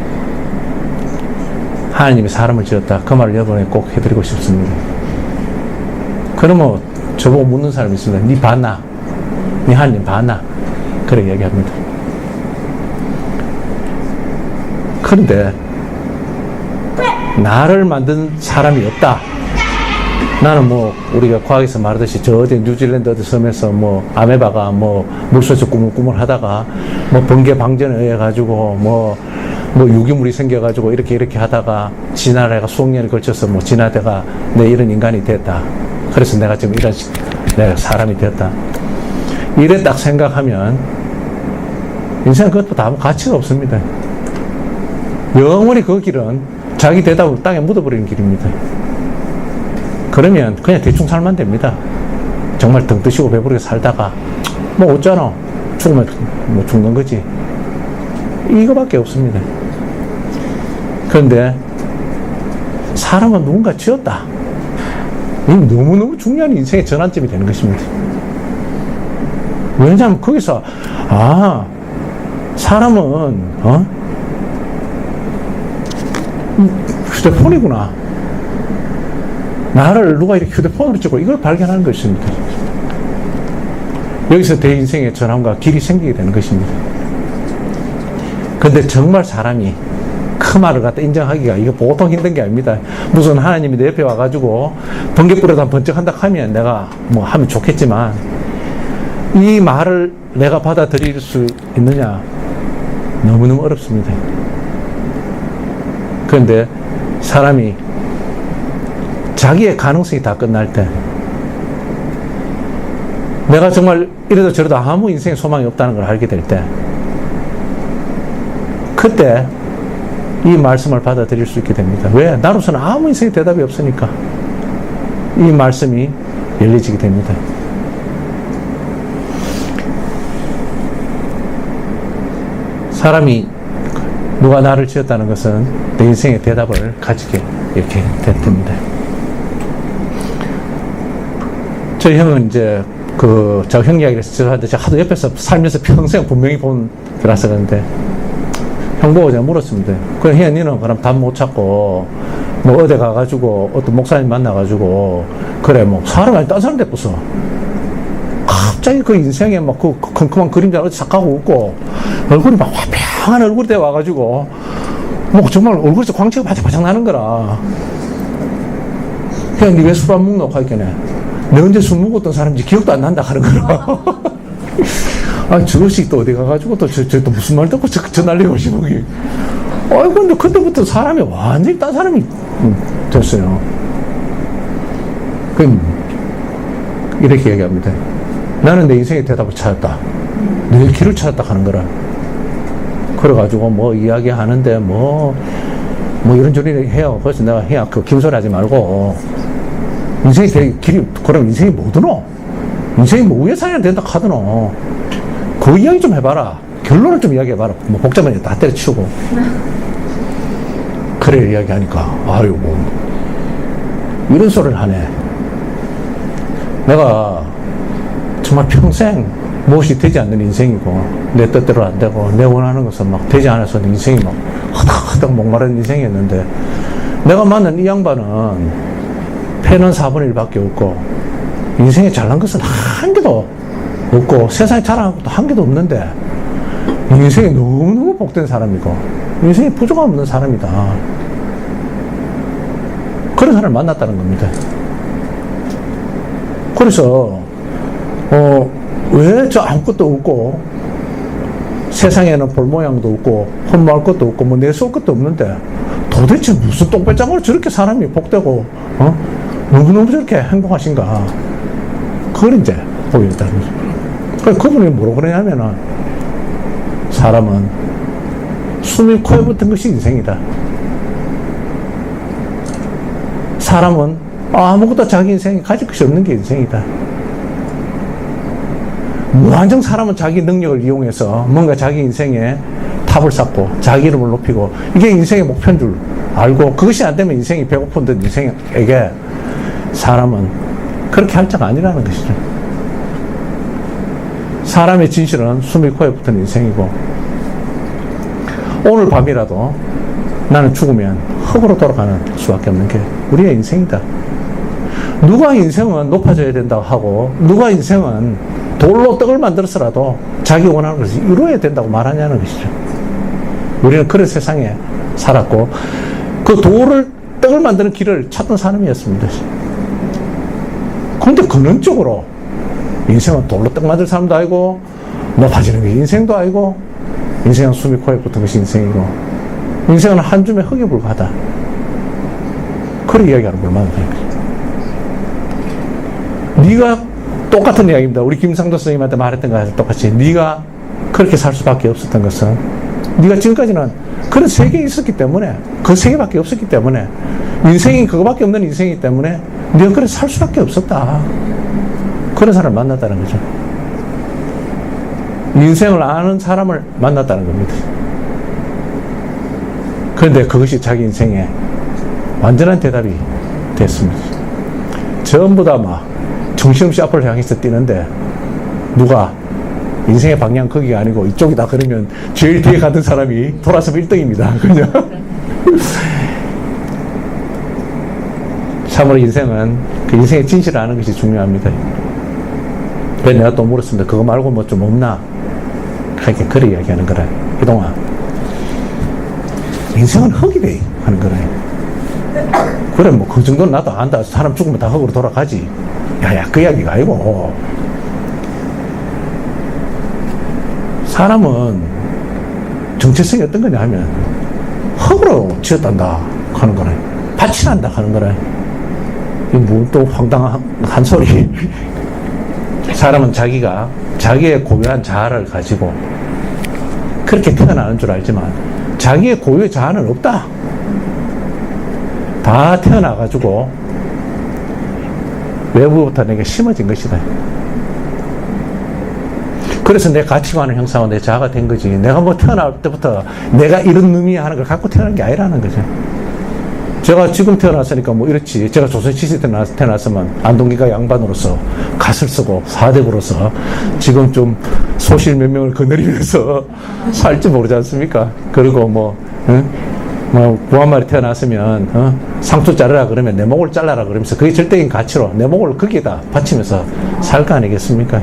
하나님이 사람을 지었다. 그 말을 이번에 꼭 해드리고 싶습니다. 그러면 저보고 묻는 사람이 있습니다. 니 봤나? 니 하나님 봤나? 그래 얘기합니다. 그런데 나를 만든 사람이 없다. 나는 우리가 과학에서 말하듯이 저 어디 뉴질랜드 어디 섬에서 아메바가 물속에서 꾸물꾸물 하다가 번개 방전에 의해 가지고 유기물이 생겨가지고 이렇게 하다가 진화를 수억 년에 걸쳐서 진화대가 내 이런 인간이 됐다. 그래서 내가 지금 내가 사람이 됐다. 이래 딱 생각하면 인생은 그것보다 아무 가치가 없습니다. 영원히 그 길은 자기 대답을 땅에 묻어버리는 길입니다. 그러면 그냥 대충 살면 됩니다. 정말 등 뜨시고 배부르게 살다가 어쩌나 죽으면 죽는 거지. 이거밖에 없습니다. 그런데 사람은 누군가 지었다. 이 너무너무 중요한 인생의 전환점이 되는 것입니다. 왜냐하면 거기서 사람은 휴대폰이구나. 나를 누가 이렇게 휴대폰으로 찍고 이걸 발견하는 것입니다. 여기서 내 인생의 전환과 길이 생기게 되는 것입니다. 근데 정말 사람이 그 말을 갖다 인정하기가 이거 보통 힘든 게 아닙니다. 무슨 하나님이 내 옆에 와가지고 번개불에다 번쩍한다 하면 내가 뭐 하면 좋겠지만 이 말을 내가 받아들일 수 있느냐? 너무너무 어렵습니다. 그런데 사람이 자기의 가능성이 다 끝날 때 내가 정말 이래도 저래도 아무 인생에 소망이 없다는 걸 알게 될 때 그때 이 말씀을 받아들일 수 있게 됩니다. 왜? 나로서는 아무 인생에 대답이 없으니까 이 말씀이 열려지게 됩니다. 사람이 누가 나를 지었다는 것은 내 인생의 대답을 가지게 이렇게 됐답니다. 저희 형은 이제 저 형 이야기를 저한테 하도 옆에서 살면서 평생 분명히 본 거라서 그런데 형 보고 제가 물었습니다. 그럼 형 니는 그럼 답 못 찾고 뭐 어디 가가지고 어떤 목사님 만나가지고 그래 뭐 사람이 딴 사람 됐어. 갑자기 그 인생에 막 그 컴컴한 그림자 어디 싹 가고 웃고 얼굴이 막 화평한 얼굴이 돼 와가지고 뭐 정말 얼굴에서 광채가 바짝바짝 나는 거라. 형 니 왜 술 안 먹노? 하겠네. 내 언제 술 먹었던 사람인지 기억도 안 난다 하는 거라. 아, 저것이 또 어디 가가지고 또 또 무슨 말 듣고 저 날리고 싶으기. 아이, 근데 그때부터 사람이 완전히 딴 사람이 됐어요. 그럼, 이렇게 얘기합니다. 나는 내 인생의 대답을 찾았다. 내 길을 찾았다 하는 거라. 그래가지고 뭐 이야기하는데 뭐 이런저런 해요. 그래서 내가 그 김소리 하지 말고 인생의 길이 그럼 인생이 뭐드노? 인생이 뭐 왜 살아야 된다 하드노? 그 이야기 좀 해봐라. 결론을 좀 이야기해봐라. 뭐 복잡하게 다 때려치우고 그래 이야기하니까 아유 뭐 이런 소리를 하네. 내가 정말 평생 무엇이 되지 않는 인생이고 내 뜻대로 안 되고 내 원하는 것은 막 되지 않아서 인생이 막 허덕허덕 목마른 인생이었는데 내가 만난 이 양반은 패는 4분의 1밖에 없고 인생에 잘난 것은 한 개도 없고 세상에 자랑한 것도 한 개도 없는데 인생이 너무너무 복된 사람이고 인생에 부족함 없는 사람이다. 그런 사람을 만났다는 겁니다. 그래서 왜 저 아무것도 없고 세상에는 볼 모양도 없고 헛모할 것도 없고 뭐 내세울 것도 없는데 도대체 무슨 똥배짱으로 저렇게 사람이 복되고 너무너무 저렇게 행복하신가. 그걸 이제 보여줬다는 거죠. 그래서 그분이 뭐라고 그러냐면은 사람은 숨이 코에 붙은 것이 인생이다. 사람은 아무것도 자기 인생에 가질 것이 없는 게 인생이다. 무한정 사람은 자기 능력을 이용해서 뭔가 자기 인생에 탑을 쌓고 자기 이름을 높이고 이게 인생의 목표인 줄 알고 그것이 안 되면 인생이 배고픈 듯 인생에게 사람은 그렇게 할 자가 아니라는 것이죠. 사람의 진실은 숨이 코에 붙은 인생이고 오늘 밤이라도 나는 죽으면 흙으로 돌아가는 수밖에 없는 게 우리의 인생이다. 누가 인생은 높아져야 된다고 하고 누가 인생은 돌로 떡을 만들어서라도 자기 원하는 것을 이루어야 된다고 말하냐는 것이죠. 우리는 그런 세상에 살았고 그 떡을 만드는 길을 찾던 사람이었습니다. 그런데 근원적으로 인생은 돌로 떡 만들 사람도 아니고 높아지는 게 인생도 아니고 인생은 숨이 코에 붙은 것이 인생이고 인생은 한 줌의 흙에 불과하다. 그런 이야기하는 걸 만나는 거예요. 네가 똑같은 이야기입니다. 우리 김상도 선생님한테 말했던 거랑 똑같이 네가 그렇게 살 수밖에 없었던 것은 네가 지금까지는 그런 세계에 있었기 때문에 그 세계밖에 없었기 때문에 인생이 그거밖에 없는 인생이기 때문에 네가 그렇게 살 수밖에 없었다. 그런 사람을 만났다는 거죠. 인생을 아는 사람을 만났다는 겁니다. 그런데 그것이 자기 인생에 완전한 대답이 됐습니다. 전부 다 막 정신없이 앞을 향해서 뛰는데 누가 인생의 방향 거기가 아니고 이쪽이다 그러면 제일 뒤에 가던 사람이 돌아서면 1등입니다. 그죠? 참으로 인생은 그 인생의 진실을 아는 것이 중요합니다. 그래서 내가 또 물었습니다. 그거 말고 뭐 좀 없나? 그렇게 그래 이야기하는 거라. 그동안 인생은 흙이 돼 하는 거래. 그래, 뭐, 그 정도는 나도 안다. 사람 죽으면 다 흙으로 돌아가지. 야, 그 이야기가 아니고. 사람은 정체성이 어떤 거냐 하면, 흙으로 지었단다 하는 거래. 밭이 난다 하는 거래. 이게 뭐 또 황당한 소리. 사람은 자기의 고유한 자아를 가지고 그렇게 태어나는 줄 알지만, 자기의 고유의 자아는 없다. 다 태어나가지고 외부부터 내게 심어진 것이다. 그래서 내 가치관을 형성하고 내 자아가 된 거지. 내가 뭐 태어날 때부터 내가 이런 놈이야 하는 걸 갖고 태어난 게 아니라는 거죠. 제가 지금 태어났으니까 뭐 이렇지. 제가 조선시대 때 태어났으면 안동기가 양반으로서 갓을 쓰고 사대부로서 지금 좀 소실 몇 명을 거느리면서 살지 모르지 않습니까? 그리고 뭐 구한말이 태어났으면 상투 자르라 그러면 내 목을 잘라라 그러면서 그게 절대적인 가치로 내 목을 거기에다 바치면서 살 거 아니겠습니까?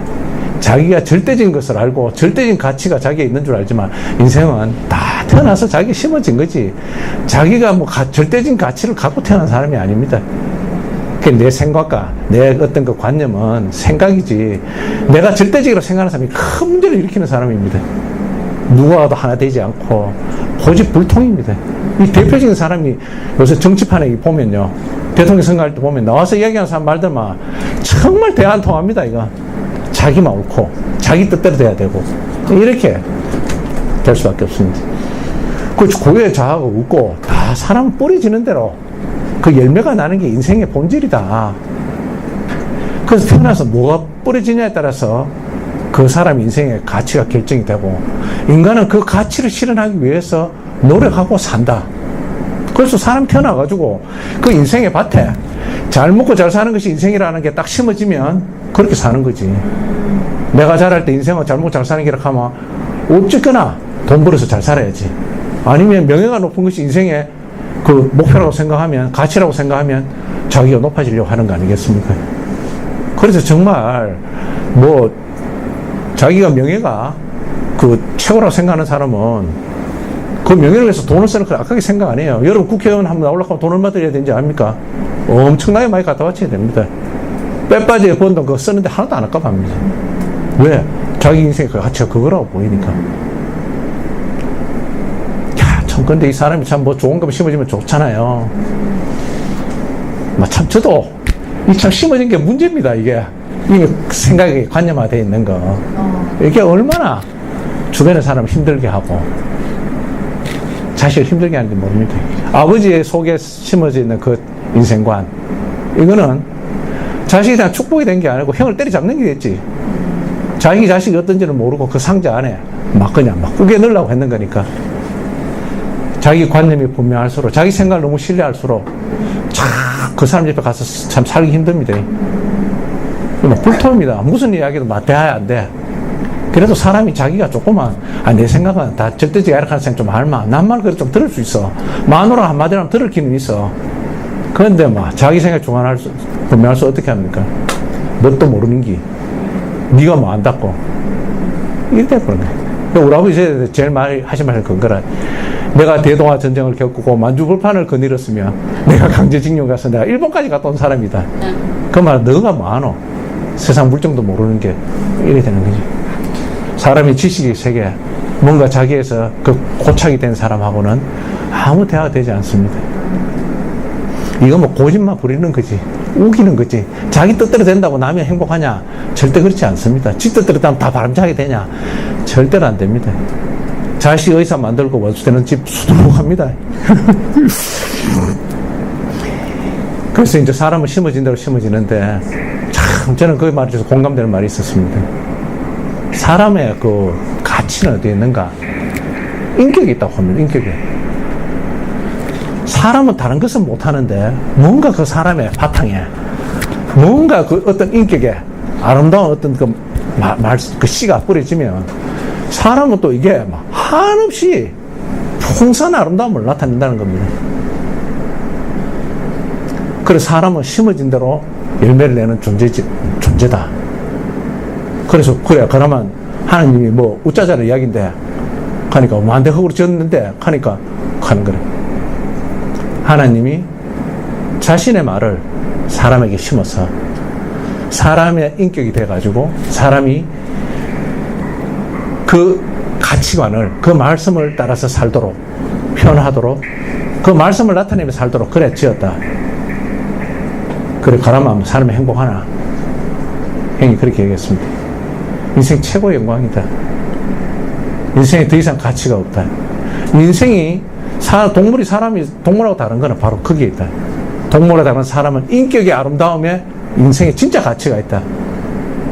자기가 절대적인 것을 알고 절대적인 가치가 자기에 있는 줄 알지만, 인생은 다 태어나서 자기가 심어진 거지. 자기가 뭐 절대적인 가치를 갖고 태어난 사람이 아닙니다. 내 생각과 내 어떤 그 관념은 생각이지, 내가 절대적으로 생각하는 사람이 큰 문제를 일으키는 사람입니다. 누구와도 하나 되지 않고 고집불통입니다. 이 대표적인 사람이 요새 정치판에 보면요, 대통령 선거할 때 보면 나와서 이야기하는 사람 말들만 정말 대화 안 통합니다. 이거 자기만 옳고 자기 뜻대로 돼야 되고 이렇게 될 수밖에 없습니다. 그 고유의 자아가 없고 다 사람 뿌리 지는 대로 그 열매가 나는 게 인생의 본질이다. 그래서 태어나서 뭐가 뿌려지냐에 따라서 그 사람 인생의 가치가 결정이 되고, 인간은 그 가치를 실현하기 위해서 노력하고 산다. 그래서 사람 태어나가지고 그 인생의 밭에 잘 먹고 잘 사는 것이 인생이라는 게 딱 심어지면 그렇게 사는 거지. 내가 잘할 때 인생은 잘 먹고 잘 사는 게라고 하면 어쨌거나 돈 벌어서 잘 살아야지. 아니면 명예가 높은 것이 인생의 그 목표라고 생각하면, 가치라고 생각하면 자기가 높아지려고 하는 거 아니겠습니까? 그래서 정말 뭐 자기가 명예가 그 최고라고 생각하는 사람은 그 명예를 위해서 돈을 쓰는 걸 악하게 생각 안 해요. 여러분 국회의원 한번 나오려고 하면 돈 얼마 들여야 되는지 압니까? 엄청나게 많이 갖다 바쳐야 됩니다. 빼빠지게 번 돈 그거 쓰는데 하나도 안 아깝합니다. 왜? 자기 인생의 그 가치가 그거라고 보이니까. 야, 참, 근데 이 사람이 참 뭐 좋은 거 심어지면 좋잖아요. 참, 저도 이 참 심어진 게 문제입니다, 이게 생각이 관념화되어 있는 거. 이게 얼마나 주변의 사람을 힘들게 하고 자식을 힘들게 하는지 모릅니다. 아버지의 속에 심어져 있는 그 인생관, 이거는 자식이 그냥 축복이 된 게 아니고 형을 때려잡는 게 됐지. 자식이 어떤지는 모르고 그 상자 안에 막 그냥 막 꾸겨 넣으려고 했는 거니까. 자기 관념이 분명할수록, 자기 생각을 너무 신뢰할수록 그 사람 옆에 가서 참 살기 힘듭니다. 불토입니다. 무슨 이야기도 맞대야 안 돼. 그래도 사람이 자기가 조금만, 내 생각은 다 절대적이야 이렇게 하는 생각 좀 할마. 난 말 그래 좀 들을 수 있어. 마누라 한마디로 하면 들을 기는 있어. 그런데 자기 생각 분명할 수 어떻게 합니까? 뭣도 모르는 기. 네가 뭐 안다고. 이렇게 그러네. 우리 아버지 제일 많이 하신 말이 그거라. 내가 대동아 전쟁을 겪고 만주불판을 거닐었으며 내가 강제징용 가서 내가 일본까지 갔다 온 사람이다. 그 말 너가 뭐하노? 세상 물정도 모르는 게 이래 되는 거지. 사람이 지식의 세계, 뭔가 자기에서 그 고착이 된 사람하고는 아무 대화가 되지 않습니다. 이거 뭐 고집만 부리는 거지, 우기는 거지. 자기 뜻대로 된다고 남이 행복하냐? 절대 그렇지 않습니다. 지 뜻대로 되면 다 바람잡게 되냐? 절대로 안 됩니다. 자식 의사 만들고 원수되는 집 수두룩합니다. 그래서 이제 사람은 심어진 대로 심어지는데, 참 저는 그 말에 대해서 공감되는 말이 있었습니다. 사람의 그 가치는 어디에 있는가? 인격이 있다고 합니다. 인격이. 사람은 다른 것은 못하는데 뭔가 그 사람의 바탕에 뭔가 그 어떤 인격에 아름다운 어떤 그 씨가 뿌려지면 사람은 또 이게 한없이 풍성한 아름다움을 나타낸다는 겁니다. 그래서 사람은 심어진 대로 열매를 내는 존재다. 그래서 그래, 그러면 하나님이 뭐 우짜자는 이야기인데 하니까 만대 흙으로 지었는데 하니까 하는 거예요. 하나님이 자신의 말을 사람에게 심어서 사람의 인격이 돼가지고 사람이 그 가치관을, 그 말씀을 따라서 살도록, 표현하도록, 그 말씀을 나타내며 살도록 그래 지었다. 그래 가라면 사람이 행복하나? 형이 그렇게 얘기했습니다. 인생 최고의 영광이다. 인생에 더 이상 가치가 없다. 인생이 동물이 사람이 동물하고 다른 거는 바로 거기에 있다. 동물하고 다른 사람은 인격의 아름다움에 인생에 진짜 가치가 있다.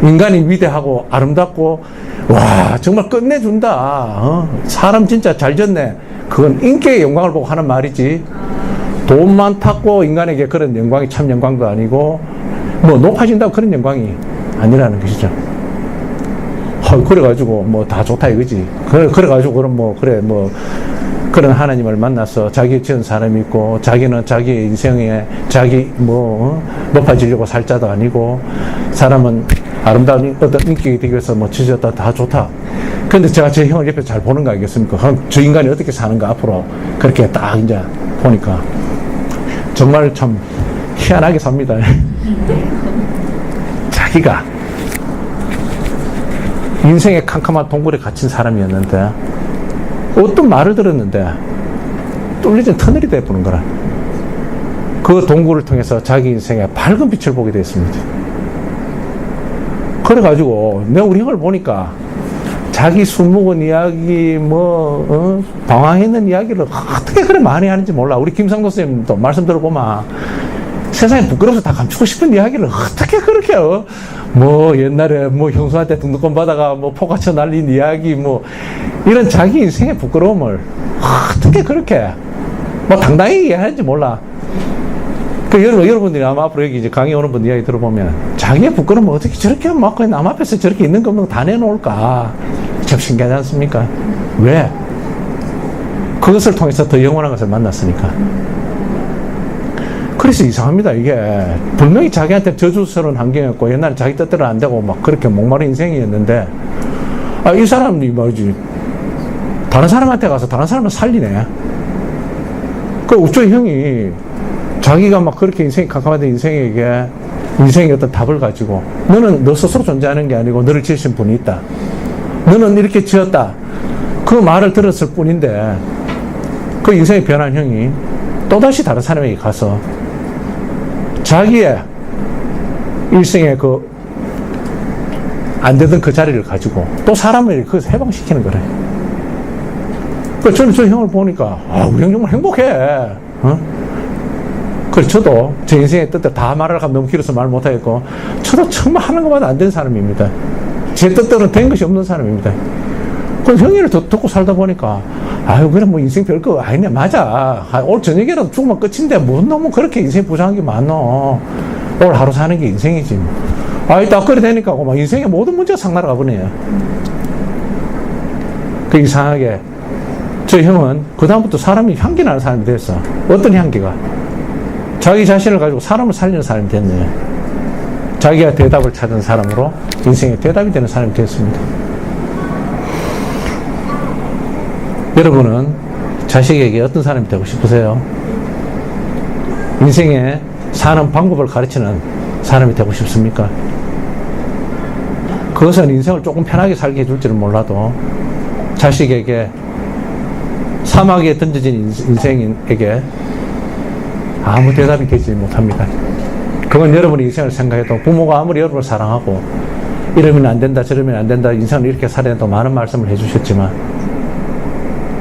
인간이 위대하고 아름답고 와 정말 끝내준다. 사람 진짜 잘 졌네. 그건 인격의 영광을 보고 하는 말이지, 돈만 탔고 인간에게 그런 영광이 참 영광도 아니고 뭐 높아진다고 그런 영광이 아니라는 것이죠. 그래가지고 뭐 다 좋다 이거지. 그래가지고 그럼 뭐 그래 뭐 그런 하나님을 만나서 자기 지은 사람이 있고 자기는 자기 인생에 자기 뭐 높아지려고 살 자도 아니고 사람은 아름다운 어떤 인격이 되기 위해서 뭐 지졌다 다 좋다. 근데 제가 제 형을 옆에 잘 보는 거 알겠습니까? 저 인간이 어떻게 사는가 앞으로 그렇게 딱 이제 보니까 정말 참 희한하게 삽니다. 자기가 인생의 캄캄한 동굴에 갇힌 사람이었는데 어떤 말을 들었는데 뚫려진 터널이 되어보는 거라. 그 동굴을 통해서 자기 인생에 밝은 빛을 보게 됐습니다. 그래가지고 내가 우리 형을 보니까 자기 술 먹은 이야기 방황했는 이야기를 어떻게 그래 많이 하는지 몰라. 우리 김상도 선생님도 말씀 들어보면 세상에 부끄러워서 다 감추고 싶은 이야기를 어떻게 그렇게 뭐 옛날에 뭐 형수한테 등록금 받아가 뭐 포가쳐 날린 이야기 뭐 이런 자기 인생의 부끄러움을 어떻게 그렇게 뭐 당당히 얘기하는지 몰라. 그 여러분들이 아마 앞으로 여기 이제 강의 오는 분 이야기 들어보면 자기의 부끄러움을 어떻게 저렇게 막 남 앞에서 저렇게 있는 거 없는 거 다 내놓을까? 참 신기하지 않습니까? 왜? 그것을 통해서 더 영원한 것을 만났으니까. 그래서 이상합니다. 이게 분명히 자기한테 저주스러운 환경이었고 옛날에 자기 뜻대로 안 되고 막 그렇게 목마른 인생이었는데 이 사람이 뭐지 다른 사람한테 가서 다른 사람을 살리네. 그 우리 형이 자기가 막 그렇게 인생이 캄캄한데 인생에게 인생의 어떤 답을 가지고 너는 너 스스로 존재하는 게 아니고 너를 지으신 분이 있다. 너는 이렇게 지었다. 그 말을 들었을 뿐인데 그 인생이 변한 형이 또다시 다른 사람에게 가서 자기의 일생에 그 안 되던 그 자리를 가지고 또 사람을 그것을 해방시키는 거래. 그 저는 저 형을 보니까 우리 형 정말 행복해. 그래서 저도 제 인생의 뜻대로 다 말을 하면 너무 길어서 말 못하겠고 저도 정말 하는 것마다 안 된 사람입니다. 제 뜻대로는 된 것이 없는 사람입니다. 그래서 형이를 듣고 살다 보니까 그래 뭐 인생 별거 아니네. 맞아. 오늘 저녁이라도 죽으면 끝인데 뭔 너무 그렇게 인생 부정한 게 많노. 오늘 하루 사는 게 인생이지. 딱 그래 되니까 막 인생의 모든 문제가 상나라가 보네요. 그 이상하게 저 형은 그 다음부터 사람이 향기 나는 사람이 됐어. 어떤 향기가? 자기 자신을 가지고 사람을 살리는 사람이 됐네요. 자기가 대답을 찾은 사람으로 인생의 대답이 되는 사람이 됐습니다. 여러분은 자식에게 어떤 사람이 되고 싶으세요? 인생에 사는 방법을 가르치는 사람이 되고 싶습니까? 그것은 인생을 조금 편하게 살게 해줄지는 몰라도 자식에게 사막에 던져진 인생에게 아무 대답이 되지 못합니다. 그건 여러분의 인생을 생각해도 부모가 아무리 여러분을 사랑하고 이러면 안 된다 저러면 안 된다 인생을 이렇게 살아야 된다 많은 말씀을 해주셨지만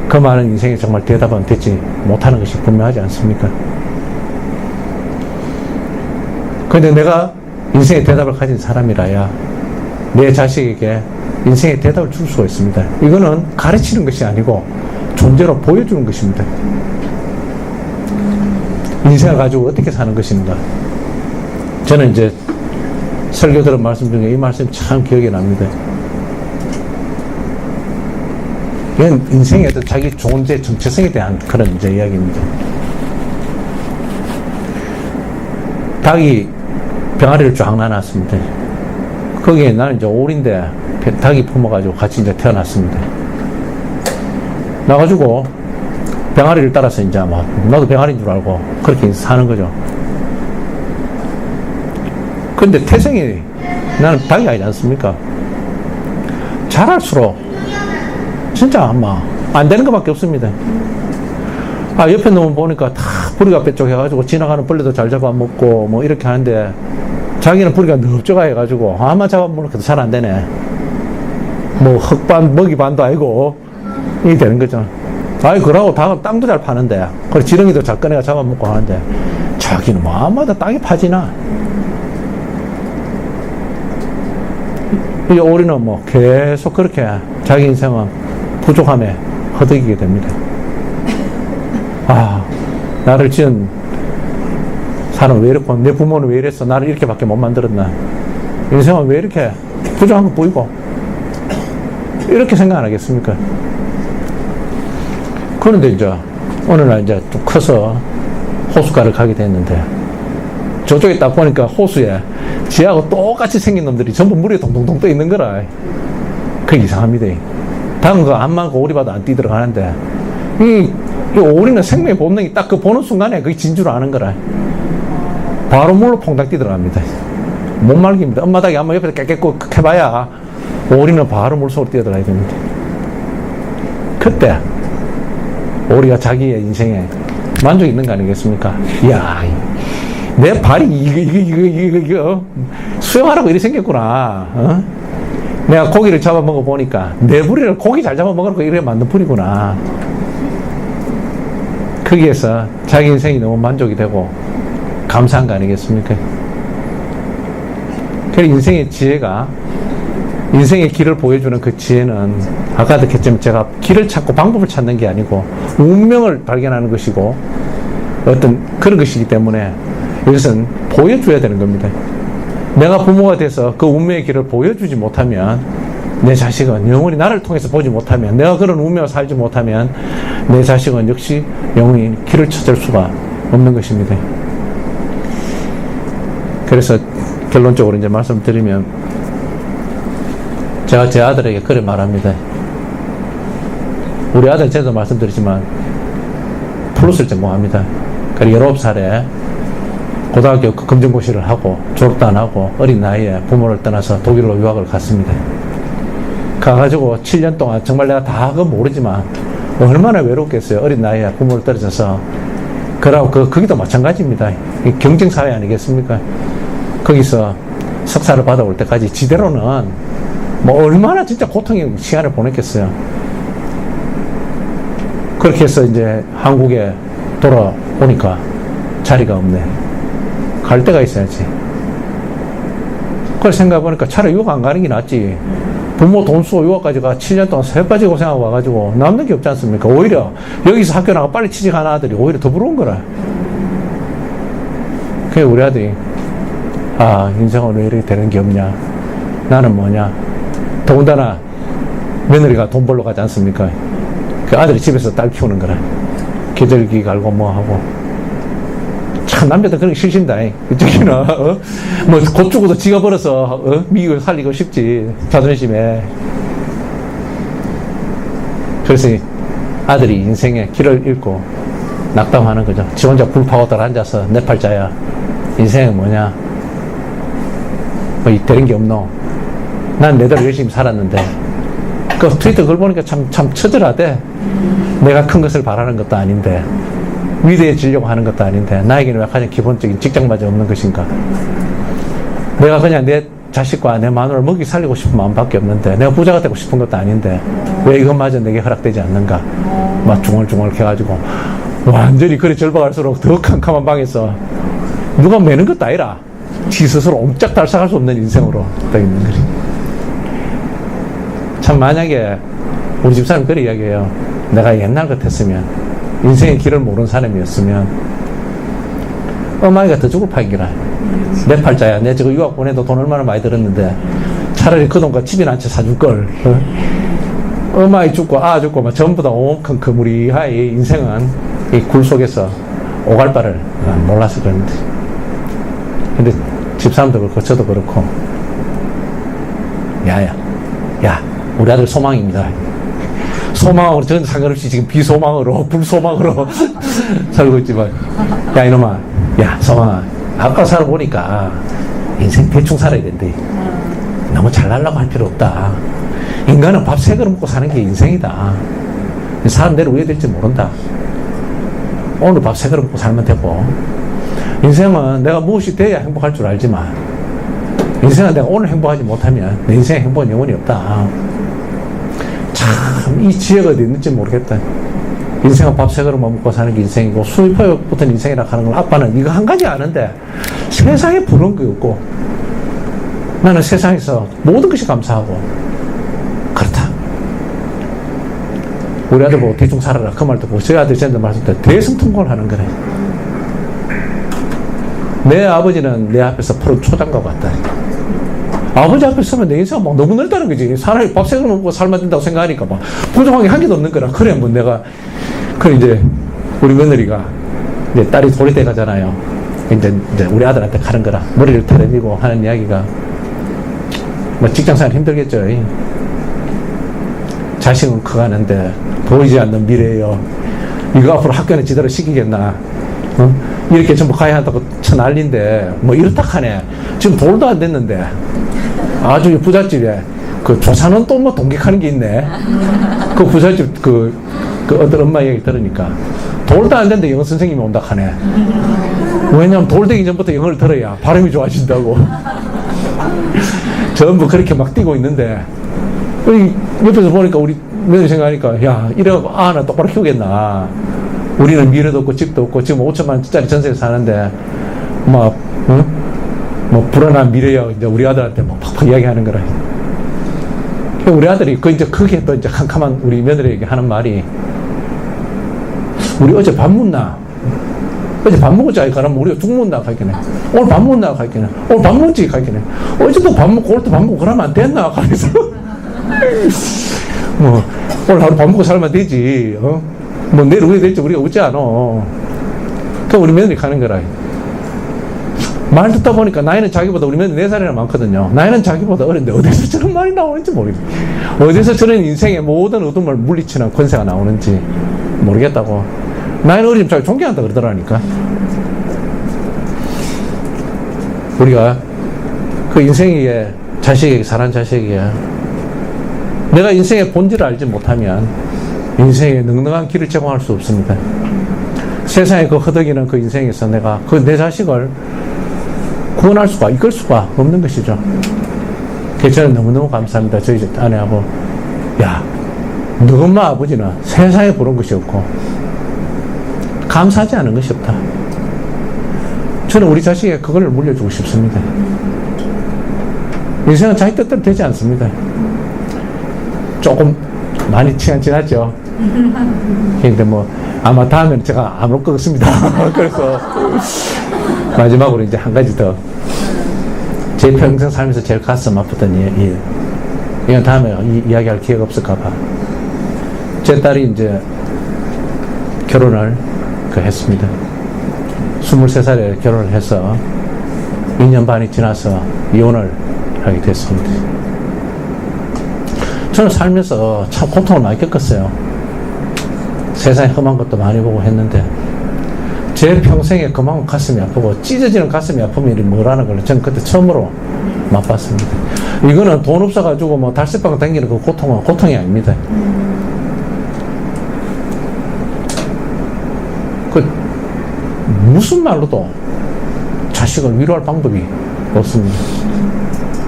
그 많은 인생에 정말 대답은 되지 못하는 것이 분명하지 않습니까? 그런데 내가 인생의 대답을 가진 사람이라야 내 자식에게 인생의 대답을 줄 수가 있습니다. 이거는 가르치는 것이 아니고 존재로 보여주는 것입니다. 인생을 가지고 어떻게 사는 것인가. 저는 이제 설교 들은 말씀 중에 이 말씀이 참 기억에 납니다. 이건 인생의 어떤 자기 존재 정체성에 대한 그런 이제 이야기입니다. 닭이 병아리를 쫙 나놨습니다. 거기에 나는 이제 오리인데 닭이 품어가지고 같이 이제 태어났습니다. 나가지고 병아리를 따라서 이제 막, 나도 병아리인 줄 알고, 그렇게 사는 거죠. 근데 태생이 나는 닭이 아니지 않습니까? 자랄수록, 진짜 아마, 안 되는 것밖에 없습니다. 옆에 놈을 보니까 다 뿌리가 뾰족해가지고 지나가는 벌레도 잘 잡아먹고 뭐 이렇게 하는데 자기는 뿌리가 넓적하 해가지고 아마 잡아먹으니까 잘 안 되네. 뭐 흙반, 먹이반도 아니고 이게 되는 거죠. 그러고 땅도 잘 파는데 그리고 지렁이도 잘 꺼내가 잡아먹고 하는데 자기는 뭐 아마도 땅이 파지나. 이 오리는 뭐 계속 그렇게 자기 인생은 부족함에 허덕이게 됩니다. 나를 지은 사람은 왜 이렇고, 내 부모는 왜 이랬어? 나를 이렇게밖에 못 만들었나? 인생은 왜 이렇게 부족한 거 보이고? 이렇게 생각 안 하겠습니까? 그런데 이제, 어느 날 이제 좀 커서 호숫가를 가게 됐는데, 저쪽에 딱 보니까 호수에 지하고 똑같이 생긴 놈들이 전부 물에 동동동 떠 있는 거라. 그게 이상합니다. 닭은 그거 안 많고 오리 봐도 안 뛰들어가는데, 이 오리는 생명의 본능이 딱 그 보는 순간에 그게 진주를 아는 거라. 바로 물로 퐁당 뛰들어갑니다. 못 말깁니다. 엄마 닭이 한번 옆에서 깨끗고 해봐야 오리는 바로 물속으로 뛰어들어가야 됩니다. 그때 오리가 자기의 인생에 만족이 있는 거 아니겠습니까? 이야, 내 발이 이거 수영하라고 이렇게 생겼구나. 어? 내가 고기를 잡아먹어 보니까 내 부리를 고기 잘 잡아먹으라고 이렇게 만든 부리구나. 거기에서 자기 인생이 너무 만족이 되고 감사한 거 아니겠습니까? 그래서 인생의 지혜가, 인생의 길을 보여주는 그 지혜는 아까도 했지만 제가 길을 찾고 방법을 찾는 게 아니고 운명을 발견하는 것이고 어떤 그런 것이기 때문에 이것은 보여줘야 되는 겁니다. 내가 부모가 돼서 그 운명의 길을 보여주지 못하면 내 자식은 영원히 나를 통해서 보지 못하면, 내가 그런 운명을 살지 못하면 내 자식은 역시 영원히 길을 찾을 수가 없는 것입니다. 그래서 결론적으로 이제 말씀드리면 제가 제 아들에게 그래 말합니다. 우리 아들 제도 말씀드리지만 플러스를 전공합니다. 그리고 19살에 고등학교 검정고시를 하고 졸업도 안 하고 어린 나이에 부모를 떠나서 독일로 유학을 갔습니다. 가가지고 7년 동안 정말 내가 다 그건 모르지만 얼마나 외롭겠어요. 어린 나이에 부모를 떨어져서. 그러고 거기도 마찬가지입니다. 경쟁사회 아니겠습니까? 거기서 석사를 받아올 때까지 지대로는 뭐 얼마나 진짜 고통의 시간을 보냈겠어요. 그렇게 해서 이제 한국에 돌아오니까 자리가 없네. 갈 데가 있어야지. 그걸 생각해보니까 차라리 유학 안 가는 게 낫지. 부모 돈 쓰고 유학까지 가 7년 동안 새빠지 고생하고 와가지고 남는 게 없지 않습니까? 오히려 여기서 학교 나가 빨리 취직하는 아들이 오히려 더 부러운 거라. 그래 우리 아들이 인생은 왜 이렇게 되는 게 없냐, 나는 뭐냐. 더군다나 며느리가 돈 벌러 가지 않습니까? 그 아들이 집에서 딸 키우는 거라. 계절기 갈고 뭐 하고. 참 남자들 그런 게 싫신다. 저기는 뭐 곧 죽어도 지가 벌어서 미국을 살리고 싶지, 자존심에. 그래서 아들이 인생의 길을 잃고 낙담하는 거죠. 지 혼자 불파고들 앉아서 내 팔자야, 인생은 뭐냐, 뭐 되는 게 없노, 난 내대로 열심히 살았는데. 그 트위터 글 보니까 참 처절하대. 내가 큰 것을 바라는 것도 아닌데, 위대해지려고 하는 것도 아닌데, 나에게는 왜 가장 기본적인 직장마저 없는 것인가. 내가 그냥 내 자식과 내 마누라를 먹이 살리고 싶은 마음밖에 없는데, 내가 부자가 되고 싶은 것도 아닌데 왜 이것마저 내게 허락되지 않는가. 막 중얼중얼 해가지고 완전히 그래 절박할수록 더 캄캄한 방에서 누가 매는 것도 아니라 지 스스로 옴짝달싹할 수 없는 인생으로 딱 있는 거지. 참 만약에 우리 집사람 그런 이야기해요. 내가 옛날 같았으면, 인생의 길을 모르는 사람이었으면 어머니가 더 죽을 판이라. 내 팔자야, 내 저거 유학 보내도 돈 얼마나 많이 들었는데 차라리 그 돈과 집이나 한 채 사줄 걸. 어머니 죽고 죽고 막 전부 다 옴큰 그무리하이 인생은 이 굴 속에서 오갈 바를 몰라서 그런데. 근데 집사람도 그렇고 저도 그렇고, 야 우리 아들 소망입니다. 소망으로 전 상관없이 지금 비소망으로 불소망으로 살고 있지만, 야 이놈아, 야 소망아, 아까 살아보니까 인생 대충 살아야 된대. 너무 잘나려고 할 필요 없다. 인간은 밥 세 그릇 먹고 사는 게 인생이다. 사람 내일 왜 될지 모른다. 오늘 밥 세 그릇 먹고 살면 되고, 인생은 내가 무엇이 돼야 행복할 줄 알지만, 인생은 내가 오늘 행복하지 못하면 내 인생의 행복은 영원히 없다. 참, 이 지혜가 어디 있는지 모르겠다. 인생은 밥 세 그릇만 먹고 사는 게 인생이고, 수입하여 붙은 인생이라 하는 걸 아빠는 이거 한 가지 아는데, 세상에 부러운 게 없고, 나는 세상에서 모든 것이 감사하고, 그렇다. 우리 아들 보고 대충 살아라. 그 말도 보고, 저희 아들 쟤한테 말씀 때 대승통곡을 하는 거래. 내 아버지는 내 앞에서 푸른 초장과 같다. 아버지 앞에 서면 내 인생은 막 너무 넓다는 거지. 사람이 밥 세 그릇 먹고 살면 된다고 생각하니까 막 부족한 게 한 개도 없는 거라. 그래, 뭐 내가, 그 이제 우리 며느리가 이제 딸이 돌이 돼 가잖아요. 이제 우리 아들한테 가는 거라. 머리를 털어내고 하는 이야기가, 뭐 직장생활 힘들겠죠. 자식은 커가는데 보이지 않는 미래예요. 이거 앞으로 학교는 제대로 시키겠나? 어? 이렇게 전부 가야 한다고 쳐 난리인데, 뭐 이렇다 하네. 지금 돌도 안 됐는데, 아주 부잣집에, 그 조사는 또 뭐 동격하는 게 있네. 그 부잣집, 그 어떤 엄마 얘기 들으니까, 돌도 안 됐는데 영어 선생님이 온다 하네. 왜냐면 돌 되기 전부터 영어를 들어야 발음이 좋아진다고. 전부 그렇게 막 뛰고 있는데, 옆에서 보니까 우리 며느리 생각하니까, 야, 이래갖고 하나 똑바로 키우겠나. 우리는 미래도 없고 집도 없고 지금 5천만 원짜리 전세에 사는데 막 응? 뭐 불안한 미래야. 이제 우리 아들한테 막 팍팍 이야기하는 거라. 우리 아들이 그 이제 크게 또 이제 캄캄한 우리 며느리에게 하는 말이, 우리 어제 밥 먹나? 어제 밥 먹었지? 그러면 우리가 죽 먹나? 가있겠네. 오늘 밥 먹나? 가있겠네. 오늘 밥 먹지? 가있겠네. 어제도 밥 먹고 오늘도 밥 먹고 그러면 안 됐나? 가면서 뭐 오늘 하루 밥 먹고 살면 되지. 어? 뭐 내일 왜 될지 우리가 웃지 않아. 그 우리 며느리 가는 거라. 말 듣다 보니까 나이는 자기보다 우리 며느리 4살이나 많거든요. 나이는 자기보다 어린데 어디서 저런 말이 나오는지 모르겠어. 어디서 저런 인생의 모든 어둠을 물리치는 권세가 나오는지 모르겠다고. 나이는 어리면 자기 존경한다 그러더라니까. 우리가 그 인생에 자식에게, 사는 자식에게 내가 인생의 본질을 알지 못하면 인생에 넉넉한 길을 제공할 수 없습니다. 세상에 그 허덕이는 그 인생에서 내가 그 내 자식을 구원할 수가, 이끌 수가 없는 것이죠. 그래서 저는 너무너무 감사합니다. 저희 아내하고, 야, 너 엄마 아버지는 세상에 부러운 것이 없고 감사하지 않은 것이 없다. 저는 우리 자식에게 그걸 물려주고 싶습니다. 인생은 자기 뜻대로 되지 않습니다. 조금 많이 지나죠. 근데 뭐 아마 다음에는 제가 안 올 것 같습니다. 그래서 마지막으로 이제 한 가지 더, 제 평생 살면서 제일 가슴 아프던 일, 이건 다음에 이야기할 기회가 없을까봐, 제 딸이 이제 결혼을 했습니다. 23살에 결혼을 해서 2년 반이 지나서 이혼을 하게 됐습니다. 저는 살면서 참 고통을 많이 겪었어요. 세상에 험한 것도 많이 보고 했는데, 제 평생에 그만큼 가슴이 아프고 찢어지는 가슴이 아픔이 뭐라는 걸 저는 그때 처음으로 맛봤습니다. 이거는 돈 없어가지고 뭐 달새방 당기는 그 고통은 고통이 아닙니다. 그 무슨 말로도 자식을 위로할 방법이 없습니다.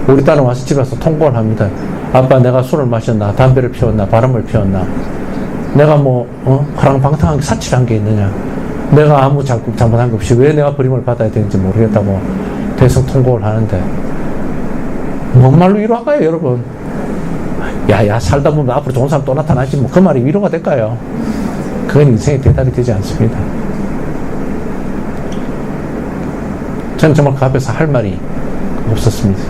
우리 딸은 와서 집에서 통곡을 합니다. 아빠, 내가 술을 마셨나, 담배를 피웠나, 바람을 피웠나, 내가 뭐 허랑방탕하게 사치를 한 게 있느냐, 내가 아무 잘못한 것 없이 왜 내가 버림을 받아야 되는지 모르겠다고 대성통곡을 하는데, 뭔 말로 위로할까요, 여러분? 야, 살다 보면 앞으로 좋은 사람 또 나타나지, 뭐 그 말이 위로가 될까요? 그건 인생의 대답이 되지 않습니다. 저는 정말 그 앞에서 할 말이 없었습니다.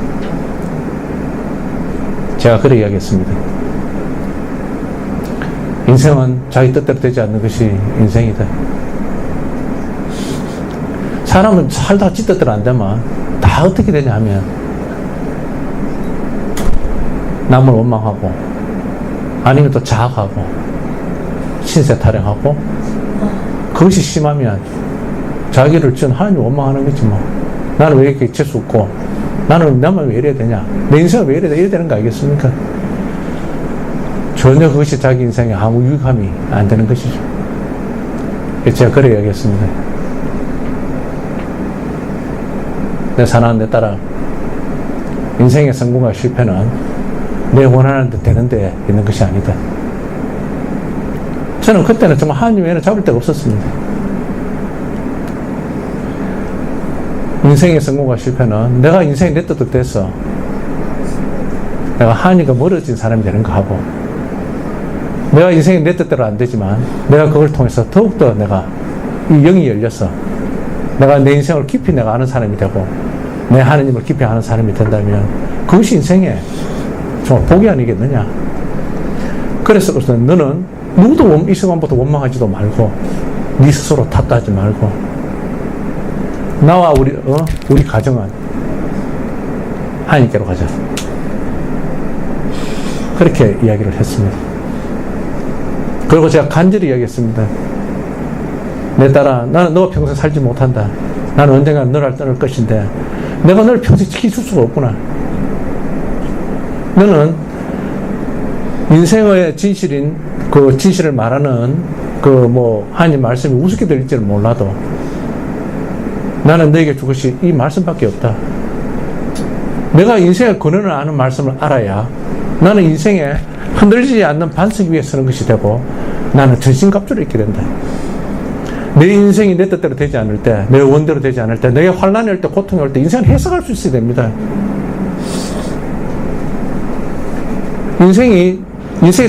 제가 그래 이야기했습니다. 인생은 자기 뜻대로 되지 않는 것이 인생이다. 사람은 살다 지 뜻대로 안 되면 다 어떻게 되냐 하면 남을 원망하고, 아니면 또 자학하고, 신세 타령하고, 그것이 심하면 자기를 전 하나님 원망하는 거지 뭐. 나는 왜 이렇게 재수 없고, 나만 왜 이래야 되냐, 내 인생은 왜 이래야 되는 거 아니겠습니까? 전혀 그것이 자기 인생에 아무 유익함이 안 되는 것이죠. 제가 그래 이야기했습니다. 내 사랑하는 내 딸아, 인생의 성공과 실패는 내 원하는 데 되는 데 있는 것이 아니다. 저는 그때는 정말 하나님 외에는 잡을 데가 없었습니다. 인생의 성공과 실패는 내가 인생이 내 뜻대로 돼서 내가 하나님과 멀어진 사람이 되는 거 하고, 내가 인생이 내 뜻대로 안 되지만 내가 그걸 통해서 더욱더 내가 이 영이 열려서 내가 내 인생을 깊이 내가 아는 사람이 되고 내 하나님을 깊이 아는 사람이 된다면 그것이 인생의 정말 복이 아니겠느냐. 그래서 너는 누구도 이 순간부터 원망하지도 말고 네 스스로 탓하지 말고 나와 우리 가정은 하나님께로 가자. 그렇게 이야기를 했습니다. 그리고 제가 간절히 이야기했습니다. 내 딸아, 나는 너가 평생 살지 못한다. 나는 언젠가 너를 떠날 것인데 내가 너를 평생 지켜줄 수가 없구나. 너는 인생의 진실인 그 진실을 말하는 하나님 말씀이 우습게 들릴지는 몰라도 나는 너에게 줄 것이 이 말씀밖에 없다. 내가 인생의 근원을 아는 말씀을 알아야 나는 인생에 흔들리지 않는 반석 위에 서는 것이 되고 나는 전신갑주를 입게 된다. 내 인생이 내 뜻대로 되지 않을 때, 내 원대로 되지 않을 때, 내게 환난이 올 때, 고통이 올 때 인생을 해석할 수 있어야 됩니다. 인생의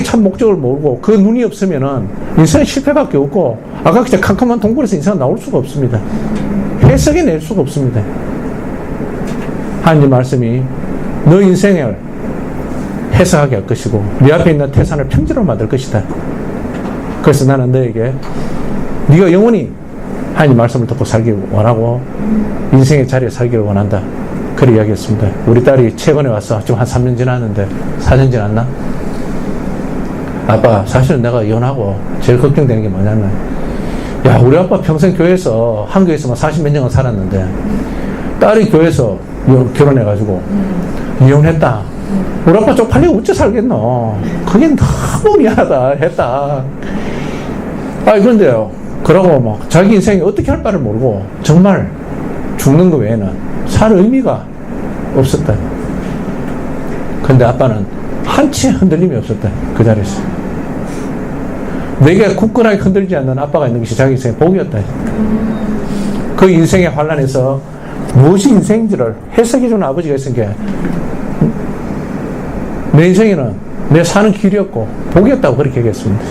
참 목적을 모르고 그 눈이 없으면은 인생은 실패밖에 없고 아까 그냥 캄캄한 동굴에서 인생은 나올 수가 없습니다. 해석해 낼 수가 없습니다. 하나님 말씀이 너 인생을 해석하게 할 것이고 네 앞에 있는 태산을 평지로 만들 것이다. 그래서 나는 너에게 네가 영원히 하나님 말씀을 듣고 살기 원하고 인생의 자리에 살기를 원한다. 그렇게 이야기했습니다. 우리 딸이 최근에 와서 지금 한 3년 지났는데 4년 지났나? 아빠, 사실은 내가 이혼하고 제일 걱정되는 게 뭐냐면, 야, 우리 아빠 평생 교회에서 한교에서만 40몇 년을 살았는데 딸이 교회에서 결혼해가지고 이혼했다. 우리 아빠 쪽팔리고 어째 살겠노? 그게 너무 미안하다 했다. 그런데요, 그러고 막 자기 인생이 어떻게 할 바를 모르고 정말 죽는 거 외에는 살 의미가 없었다. 근데 아빠는 한치 흔들림이 없었다. 그 자리에서. 내게 굳건하게 흔들지 않는 아빠가 있는 것이 자기 인생의 복이었다. 그 인생의 환란에서 무엇이 인생인지를 해석해주는 아버지가 있은 게 내 인생에는 내 사는 길이었고 복이었다고 그렇게 얘기했습니다.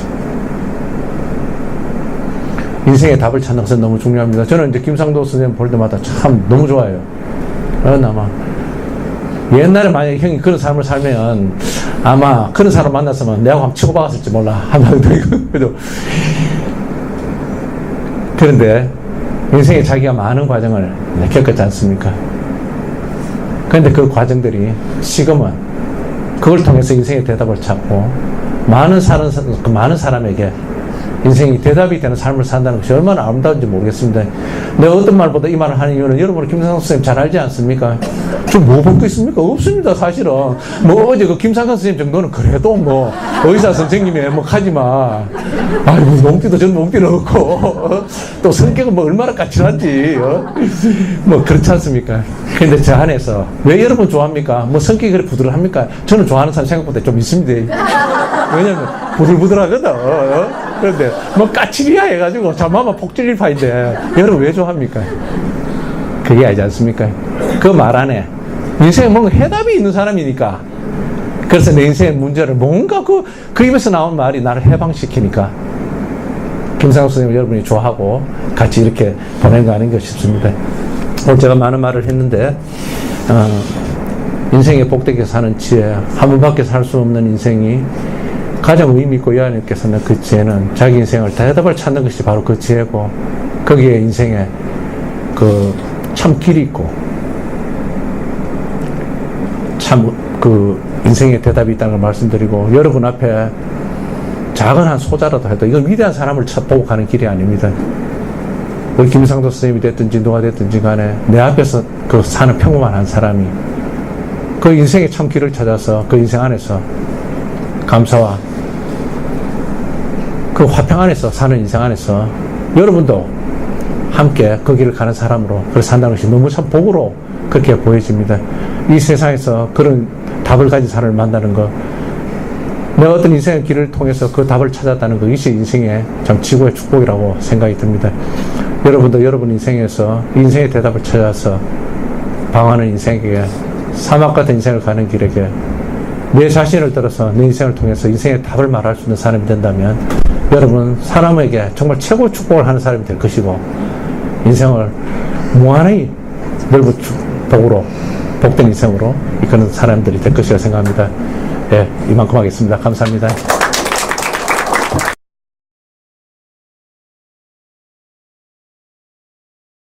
인생의 답을 찾는 것은 너무 중요합니다. 저는 이제 김상도 선생님 볼 때마다 참 너무 좋아요. 아마 옛날에 만약에 형이 그런 삶을 살면 아마 그런 사람 만났으면 내가 한번 치고 박았을지 몰라. 그런데 인생에 자기가 많은 과정을 겪었지 않습니까? 그런데 그 과정들이 지금은 그걸 통해서 인생의 대답을 찾고 많은 사람에게 인생이 대답이 되는 삶을 산다는 것이 얼마나 아름다운지 모르겠습니다. 내가 어떤 말보다 이 말을 하는 이유는 여러분은 김상석 선생님 잘 알지 않습니까? 좀 뭐 벗고 있습니까? 없습니다, 사실은. 어제 그 김상석 선생님 정도는 그래도 의사 선생님이 하지마. 몸띠도 전 몸띠는 없고, 또 성격은 얼마나 까칠한지, 그렇지 않습니까? 근데 저 안에서, 왜 여러분 좋아합니까? 성격이 그렇게 부드러합니까? 저는 좋아하는 사람 생각보다 좀 있습니다. 왜냐면, 부들부들하거든. 그런데, 까칠이야 해가지고, 잠깐만 폭질릴 파인데, 여러분 왜 좋아합니까? 그게 아니지 않습니까? 그 말 안에, 인생에 뭔가 해답이 있는 사람이니까, 그래서 내 인생의 문제를 뭔가 그 입에서 나온 말이 나를 해방시키니까, 김상욱 선생님 여러분이 좋아하고, 같이 이렇게 보낸 거 아닌가 싶습니다. 오늘 제가 많은 말을 했는데, 인생에 복되게 사는 지혜, 한 번밖에 살 수 없는 인생이 가장 의미 있고 여하님께서는 그 지혜는 자기 인생을 대답을 찾는 것이 바로 그 지혜고 거기에 인생에 참 길이 있고 참 인생의 대답이 있다는 걸 말씀드리고 여러분 앞에 작은 한 소자라도 해도 이건 위대한 사람을 보고 가는 길이 아닙니다. 우리 김상도 선생님이 됐든지 누가 됐든지 간에 내 앞에서 그 사는 평범한 한 사람이 그 인생의 참 길을 찾아서 그 인생 안에서 감사와 그 화평 안에서 사는 인생 안에서 여러분도 함께 그 길을 가는 사람으로 그렇게 산다는 것이 너무 참 복으로 그렇게 보여집니다. 이 세상에서 그런 답을 가진 사람을 만나는 것, 내가 어떤 인생의 길을 통해서 그 답을 찾았다는 것이 인생의 참 지구의 축복이라고 생각이 듭니다. 여러분도 여러분 인생에서 인생의 대답을 찾아서 방황하는 인생에게, 사막 같은 인생을 가는 길에게 내 자신을 들어서 내 인생을 통해서 인생의 답을 말할 수 있는 사람이 된다면 여러분 사람에게 정말 최고의 축복을 하는 사람이 될 것이고 인생을 무한히 넓은 복으로 복된 인생으로 이끄는 사람들이 될 것이라 생각합니다. 예, 이만큼 하겠습니다. 감사합니다.